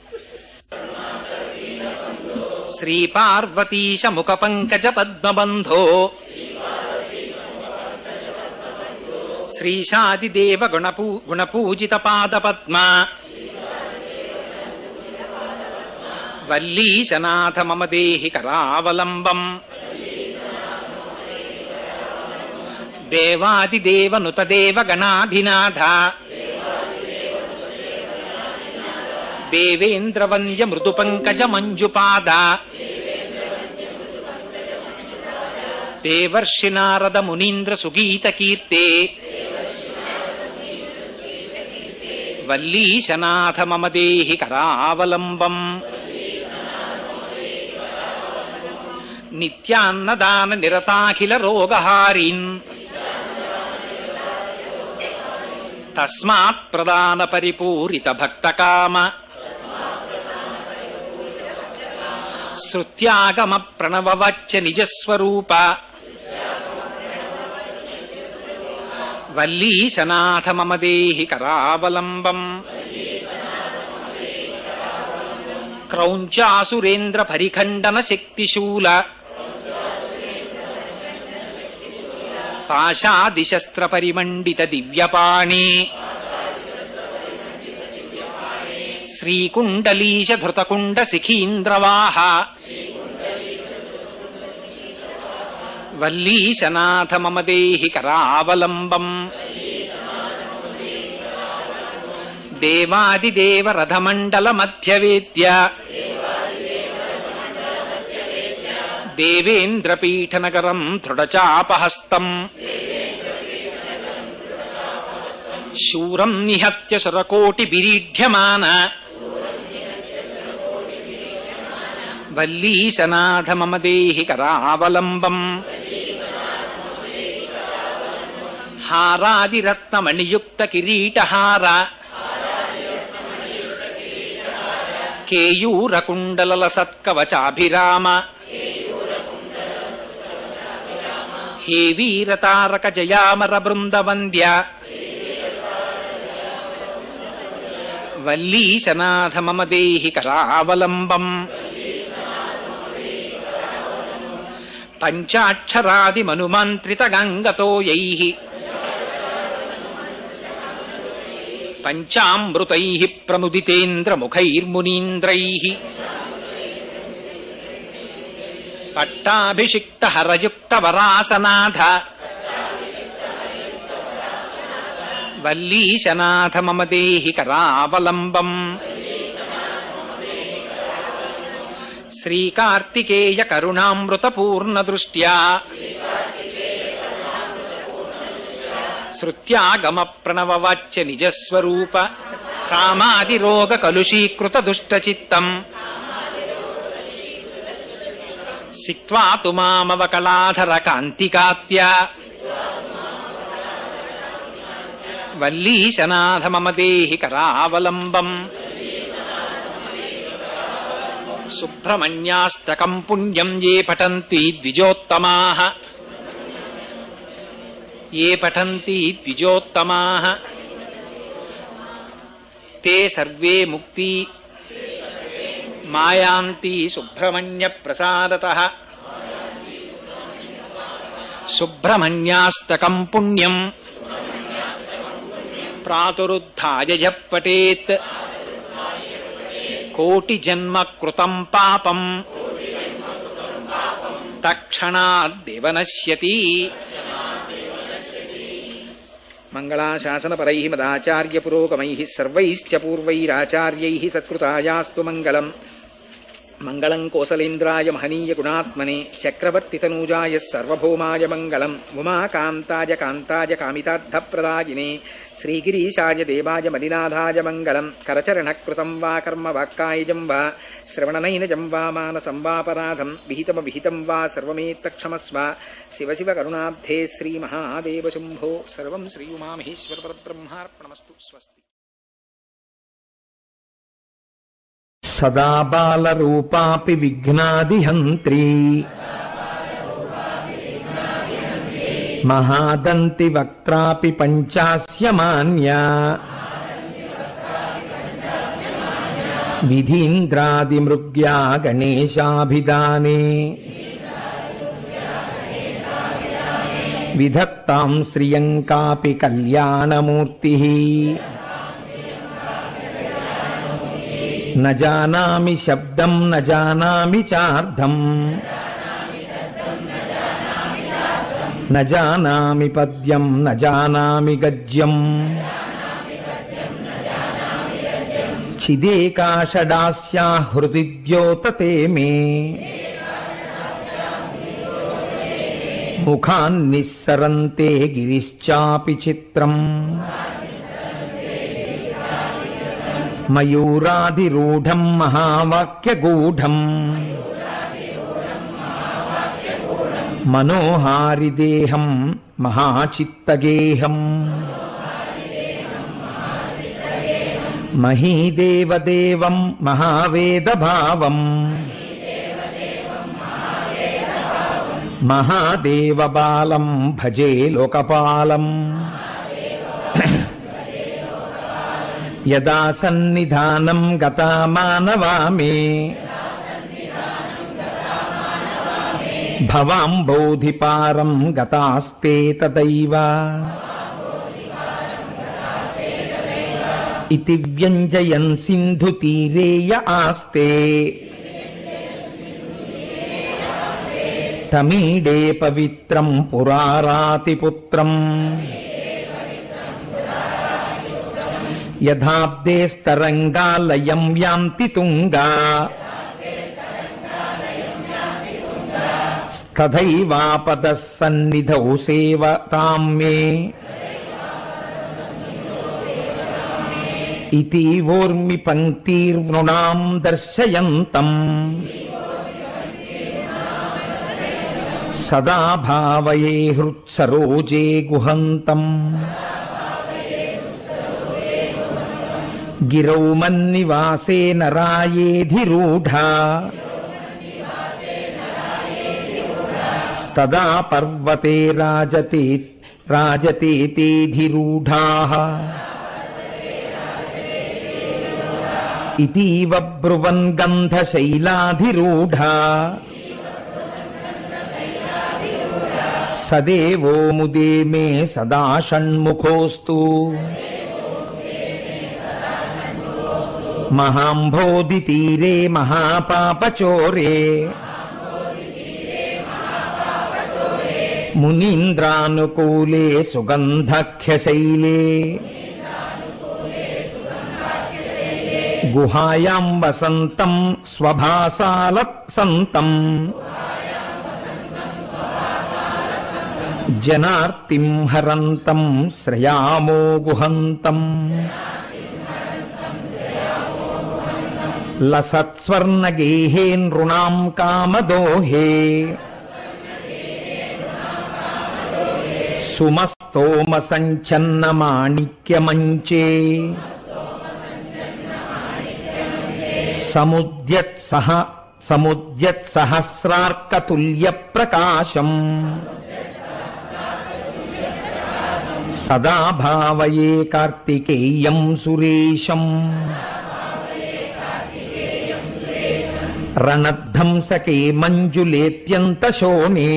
శ్రీ పార్వతీశ ముఖ పంకజ పద్మబంధో శ్రీశాదిదేవ గుణపూజిత పాద పద్మ వల్లీశనాథ మమ దేహి కరావలంబం దేవాదిదేవ నుతదేవ గణాధినాథ దేవేంద్రవంద్య మృదు పంకజ మంజుపాద దేవర్షి నారద మునీంద్ర సుగీత కీర్తే వల్లీశనాథ మమ దేహి కరావలంబం నిత్యాన్నదాన నిరతాఖిల రోగహారీన్ తస్మాత్ ప్రదాన పరిపూరిత భక్తకామ శృత్యాగమ ప్రణవవచ్చ నిజస్వరూప వల్లీశనాథ మమ దేహి కరావలంబం క్రౌంచాసురేంద్ర పరిఖండన శక్తిశూల పాశాదిశస్త్ర పరిమండిత దివ్యపాణి శ్రీకుండలీశ ధృతకుండ శిఖీంద్రవాహ వల్లీశనాథ మమ దేహి కరావలంబం దేవాదిదేవ రథమండల మధ్యవేద్య దేవేంద్రపీఠనగరం దృఢచాపహస్తం శూరం నిహత్య సురకోటి బిరీఢ్యమాన వల్లీశనాథ మమ దేహి కరావలంబం హారాదిరత్నమణియుక్త కిరీటహార కేయూరకుండలల సత్కవచాభిరామ హే వీరతారక జయామర బృందవంద్య వల్లీశనాథ మమ దేహి కరావలంబం పంచాక్షరాది మనుమంత్రిత గంగతో యైః పంచామృతైః ప్రముదితేంద్ర ముఖైర్మునీంద్రైః పట్టాభిషిక్త హరయుక్త వరాసనాథ వల్లీశనాథ మమ దేహి కరావలంబం శ్రీకార్తికేయ కరుణామృత పూర్ణ దృష్ట్యా శృత్యాగమ ప్రణవవాచ్య నిజస్వరూప కామాదిరోగ కలుషీకృత దుష్టచిత్తం సిక్త్వా తు మామవకళాధర కాంతికాత్య వల్లీశనాథ మమ దేహి కరావలంబం సుబ్రహ్మణ్యాష్టకం పుణ్యం ఏ పఠంతి ద్విజోత్తమాః తే సర్వే ముక్తి మాయాంతి సుబ్రహ్మణ్య ప్రసాదతః సుబ్రహ్మణ్యాష్టకం పుణ్యం ప్రాతురుద్ధాయ యః పఠేత్ కోటి జన్మ కృతం పాపం తక్షణాదేవ నశ్యతి. మంగళాశాసనపరైః మదాచార్య పురోగమైః సర్వైశ్చ పూర్వైరాచార్యైః సత్కృతాయాస్తు మంగళం. మంగళం కోసలేంద్రాయ మహనీయ గుణాత్మనే చక్రవర్తితనూజాయ సర్వభౌమాయ మంగళం. ఉమాకాంతాయ కాంతాయ కామితార్థప్రదాయినే శ్రీగిరీశాయ దేవాయ మలినాథాయ మంగళం. కరచరణకృతం వా కర్మ వాక్కాయజం వా శ్రవణనైనజం వా మానసం వాపరాధం విహితం వా సర్వమేత్తక్షమస్వ. శివ శివ కరుణాబ్ధే శ్రీమహాదేవ శంభో. సర్వం శ్రీ ఉమామహేశ్వర పరబ్రహ్మార్పణమస్తు. స్వస్తి. సదా బాలరూపాపి విఘ్నాదిహంత్రీ మహాదంతి వక్త్రాపి పంచాస్యమాన్యా విధీంద్రాదిమృగ్యా గణేశాభిధానే విధత్తాం శ్రియం కాపి కళ్యాణమూర్తిః. న జానామి శబ్దం న జానామి చార్థం న జానామి పద్యం న జానామి గద్యం. చిదేకాషడాస్యా హృది ద్యోతతే మే ముఖాన్నిస్సరంతే గిరిశ్చాపి చిత్రం. మయూరాధిరూఢం మహావాక్యగూఢం మనోహారిదేహం మహాచిత్తగేహం. మహీదేవదేవం మహావేదభావం మహాదేవబాలం భజే లోకపాలం. యదా సన్నిధానం గతా మానవా మే భవాంబోధిపారం గతాస్తే తదైవ. ఇతి వ్యంజయన్ సింధుతీరేయ ఆస్తే తమీడే పవిత్రం పురారాతిపుత్రం. యథాబ్దేస్తరంగాలయం యాంతి తుంగా తథైవాపదః సన్నిధౌ సేవతాం మే. ఇతి వోర్మి పంక్తిర్నృణాం దర్శయంతం సదా భావయే హృత్సరోజే గుహంతం. గిరౌ మన్నివాసే నరాయేధిరూఢా తదా పర్వతే రాజతేధిరూఢాః ఇతీవ బ్రువన్ గంధశైలాధిరూఢా సదేవో ముదే మే సదా షణ్ముఖోస్తు మహాంభోధితీరే మహాపాపచోరే మునీంద్రానుకూలే సుగంధఖ్యశైలే గుహాయాం వసంతం స్వభాసాలసంతం జనార్తిం హరంతం శ్రయామో గుహంతం లసత్స్వర్ణగేహే నృణాం కామదోహే సుమస్తోమ సంచన్న మాణిక్యమంచే సముద్యత్సహస్రార్కతుల్య ప్రకాశం సదా భావయే కార్తికేయం సురేశం రణధ్వంసకే మంజులేత్యంతశోణే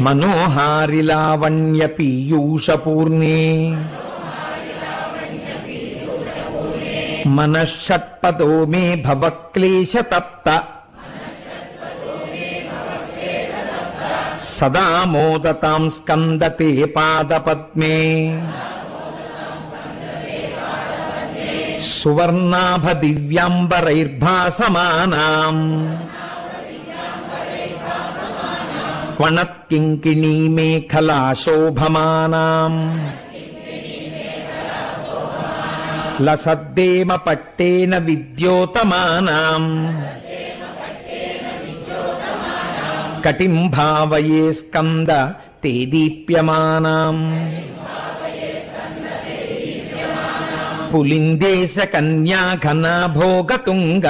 మనోహారి లావణ్య పీయూషపూర్ణే మనఃషట్పదో మే భవక్లేశతప్త సదా మోదతాం స్కందతే పాదపద్మే సువర్ణాభ దివ్యాంబరైర్భాసమానాం వణత్కింకిణీ మేఖలా శోభమానాం లసద్దేమ పట్టేన విద్యోతమానాం కటిం భావయే స్కంద తే దీప్యమానాం పులిందేశ కన్యా ఘనా భోగతుంగ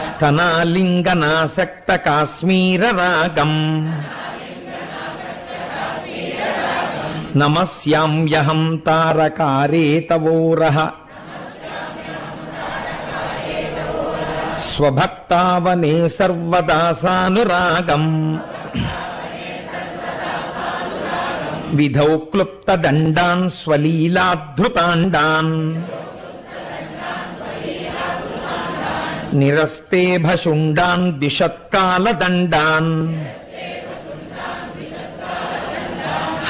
స్తనాలింగనాసక్త కాశ్మీర రాగం నమస్యామ్యహం తారకారే తవోరః స్వభక్తావనే సర్వదాసానురాగం విధౌ క్లుప్తదండాన్ స్వలీలాద్ధృతాండాన్ నిరస్తే భశుండాన్ దిశత్కాలదండాన్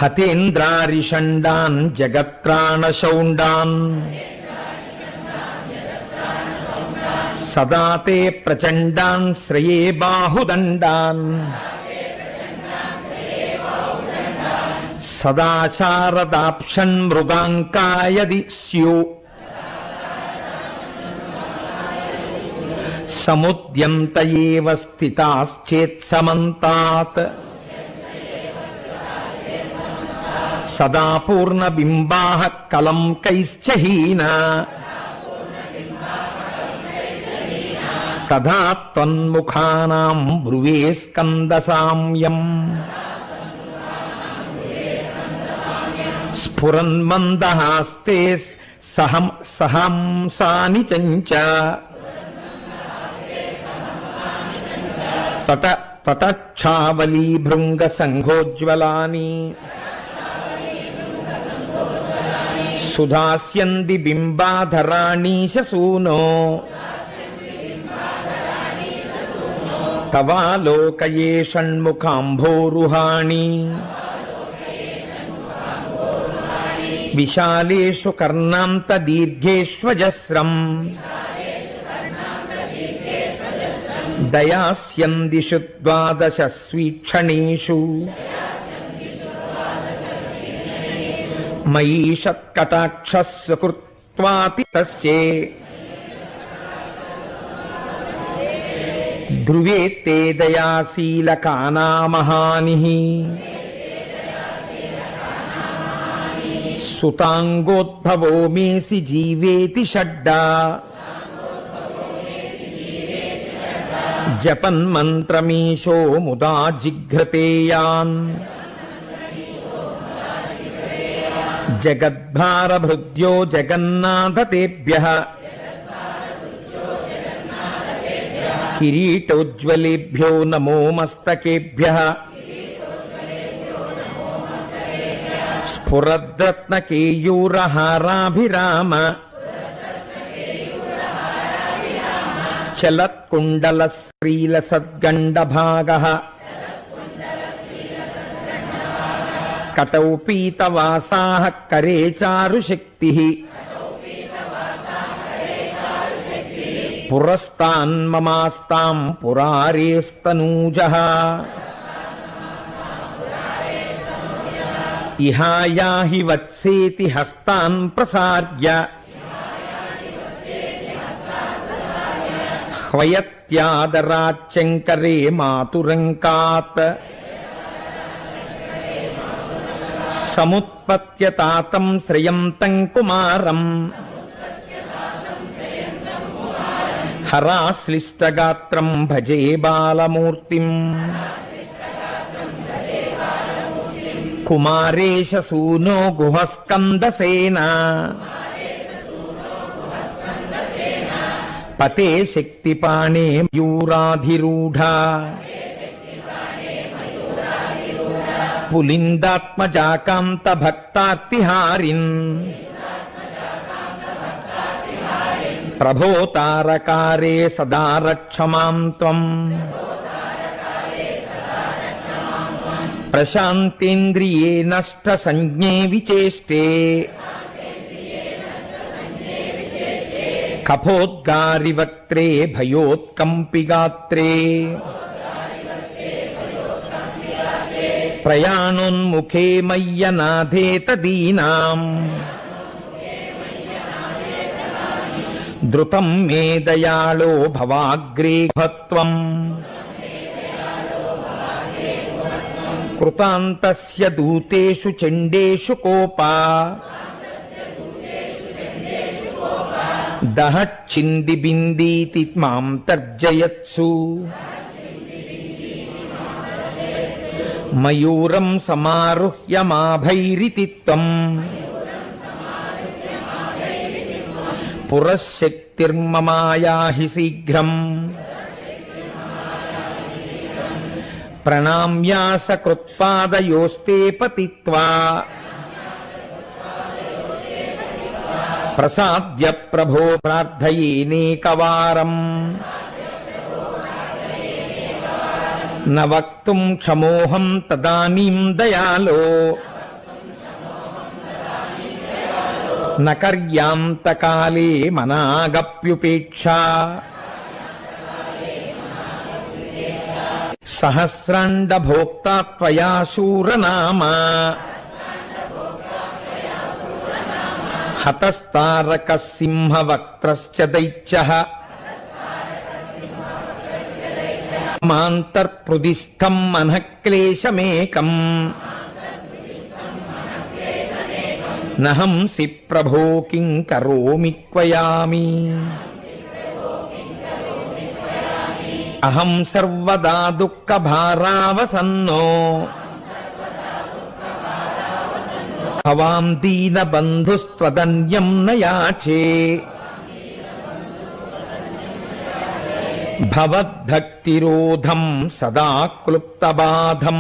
హతేంద్రారిషండాన్ జగత్రాణశౌండాన్ సదా తే ప్రచండాన్ శ్రయే బాహుదండాన్ సదా శారదాప్షన్ మృగాంకాయది స్యు సముద్యంత ఏవ స్థితాశ్చేత్సమంతాత్ సదా పూర్ణబింబాః కలంకైశ్చ హీనా తథా త్వన్ముఖానాం బ్రువే స్కందసామ్యం స్ఫురన్మందహాస్తే సహంసాని చంచ తటఛావలీ భృంగ సంఘోజ్వలాని సుధాస్యంది బింబాధరాణీశ సూనో తవాలోకయే షణ్ముఖాంభోరుహాణి విశాలేషు కర్ణాంత దీర్ఘేష్వజస్రం దయాస్యందిషు ద్వాదశస్వీక్షణేషు మయీషత్కటాక్షస్సు కృత్వాతి తశ్చే ధ్రువే తే దయాశీలకానామహానిః సుతాంగోద్భవో మేసి జీవేతి షడ్డా జపన్మంత్రమీశో ముదా జిఘ్రతేయాన్ జగద్భారభృద్యో జగన్నాథతేభ్యః కిరీటోజ్వలేభ్యో నమో మస్తకేభ్యః స్ఫురద్రత్నకేయూరహారాభిరామ చలత్కుండలశ్రీలసద్గండభాగః కటౌ పీతవాసాః కరే చారుశక్తిః పురస్తాన్మమాస్తాం పురారేస్తనూజః ఇహాయాహి వత్సేతి హస్తాన్ ప్రసార్య హ్వయత్యాదరాచ్చంకరే మాతురంకాత్ సముత్పత్యతాతం శ్రియంతం కుమారం హరాశ్లిష్టగాత్రం భజే బాలమూర్తిం కుమారేశ సూనో గుహస్కందసేన పతే శక్తిపాణే మయూరాధిరూఢా పులిందాత్మజాకాంత భక్తార్తిహారిన్ ప్రభో తారకారే సదా రక్షమాం త్వం ప్రశాంతేంద్రియే నష్ట సంజ్ఞే విచేష్టే కఫోద్గారివక్త్రే భయోత్కంపిగాత్రే ప్రయాణోన్ముఖే మయ్యనాథేత దీనాం ద్రుతం మే దయాళో భవాగ్రే భత్వం కృతాంతస్య దూతేషు చండేషు కోపా దహచ్చింది బిందీతి మాం తర్జయత్సు మయూరం సమారుహ్య మాభైరితి త్వం పురశక్తిర్మమాయాహి శీఘ్రం ప్రణామ్యాస కృత్పాదయోస్తే పతిత్వా ప్రసాద్య ప్రభో ప్రార్థయేనేకవారం న వక్తుం క్షమోహం తదానీం దయాలో న కర్యాంతకాలే మనాగప్యుపేక్షా సహస్రాండభోక్తా త్వయా శూరనామా హతస్తారకः సింహవక్త్రశ్చ దైత్యః మాంతర్పృదిస్థం మనఃక్లేశమేకం నహంసి ప్రభో కిం కరోమి క్వయామి అహం సర్వదా దుఃఖభారావసన్నో భవాం దీనబంధుస్త్వదన్యం న యాచే భవద్భక్తిరోధం సదా క్లుప్తబాధం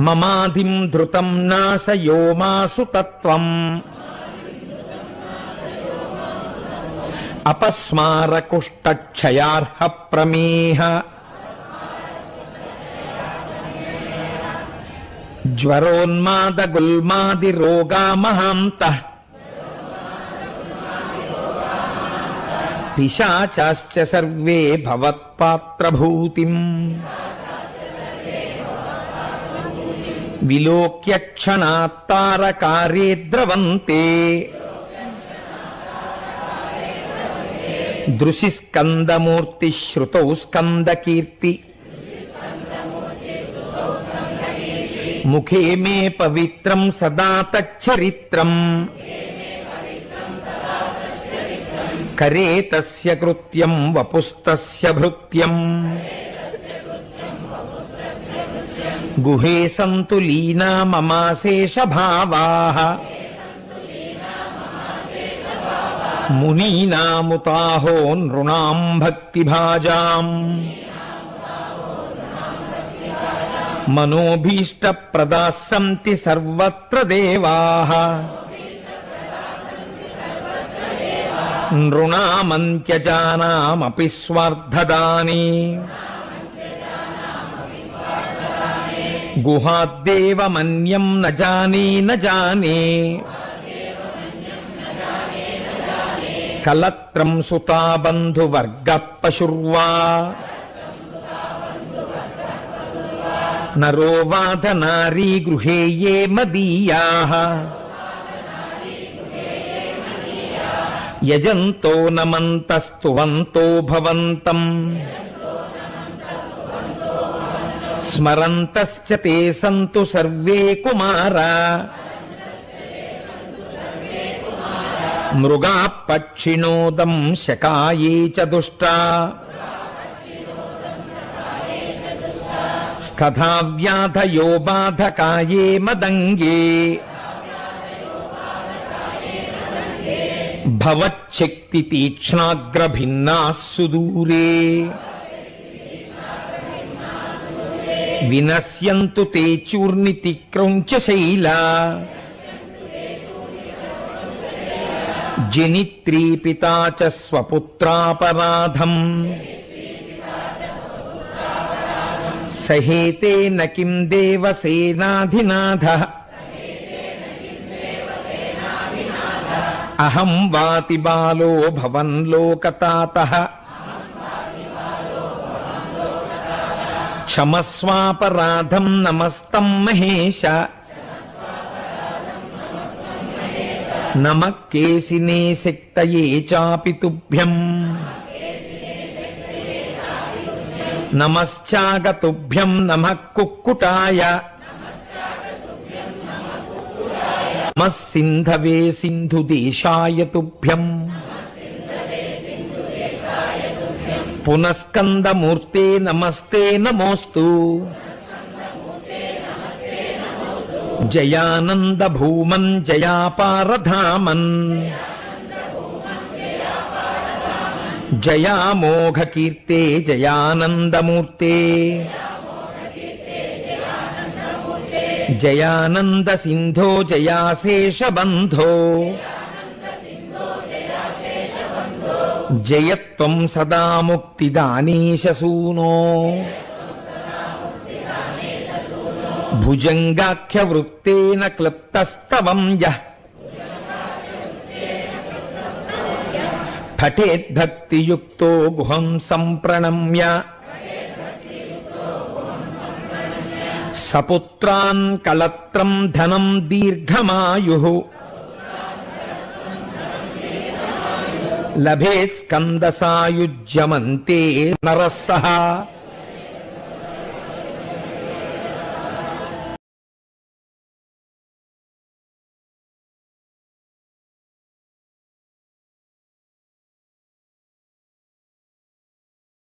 మమాధిం ధృతం నాశయో మాసు తత్వం అపస్మారకుష్టక్షయార్హ ప్రమేహ జ్వరోన్మాదగుల్మాది రోగా మహాంతః పిశాచాశ్చ సర్వే భవత్పాత్రభూతిం విలోక్య క్షణాత్తారకారే ద్రవంతే దృశి స్కందమూర్తి శ్రుతౌ స్కందకీర్తి ముఖే మే పవిత్రం సదా తచ్చరిత్రం కరే తస్య కృత్యం వపుస్తస్య భృత్యం గుహే సంతు లీనా మమాశేష భావాః మునీనాముతాహో నృణాం భక్తిభాజాం మనోభీష్టప్రదాః సంతి సర్వత్ర దేవాః నృణామంత్యజానామపి స్వార్థదాని గుహాద్దేవమన్యం న జానే న జానే కలత్రం సుతా బంధువర్గ పశుర్వా నరో వాధ నారీ గృహే యే మదీయాః యజంతో నమంతస్తువంతో భవంతం స్మరంతశ్చ తే సంతు సర్వే కుమారా మృగా పక్షిణోదం శకాయే చ దుష్టా స్తథా వ్యాధయో బాధకాయే మదంగే భవచ్చక్తి తీక్ష్ణాగ్ర భిన్నాః సుదూరే వినశ్యంతు తే చూర్ణితి క్రౌంచ శైలా జనిత్రీ పితా చ స్వపుత్రాపరాధం సహేతే న కిం దేవసేనాధినాథః అహం వాతి బాలో భవన్ లోకతాతః క్షమస్వాపరాధం నమస్తం మహేశ నమః కేసినే శక్తయే చాపి తుభ్యం నమశ్చాగతుభ్యం నమః కుక్కుటాయ నమః సింధవే సింధుదేశాయ తుభ్యం పునఃస్కందమూర్తే నమస్తే నమోస్తు జయానంద భూమన్ జయాపారధామన్ జయామోఘ కీర్తే జయానందమూర్తే జయానంద సింధో జయాశేషబంధో జయత్వం సదా ముక్తిదానేశసూనో భుజంగాఖ్యవృత్తేన క్లుప్తస్తవం యః పఠేద్భక్తియుక్తో గుహం సంప్రణమ్య సపుత్రాన్ కళత్రం ధనం దీర్ఘమాయుః లభేత్ స్కందసాయుజ్యమంతే నరః సహ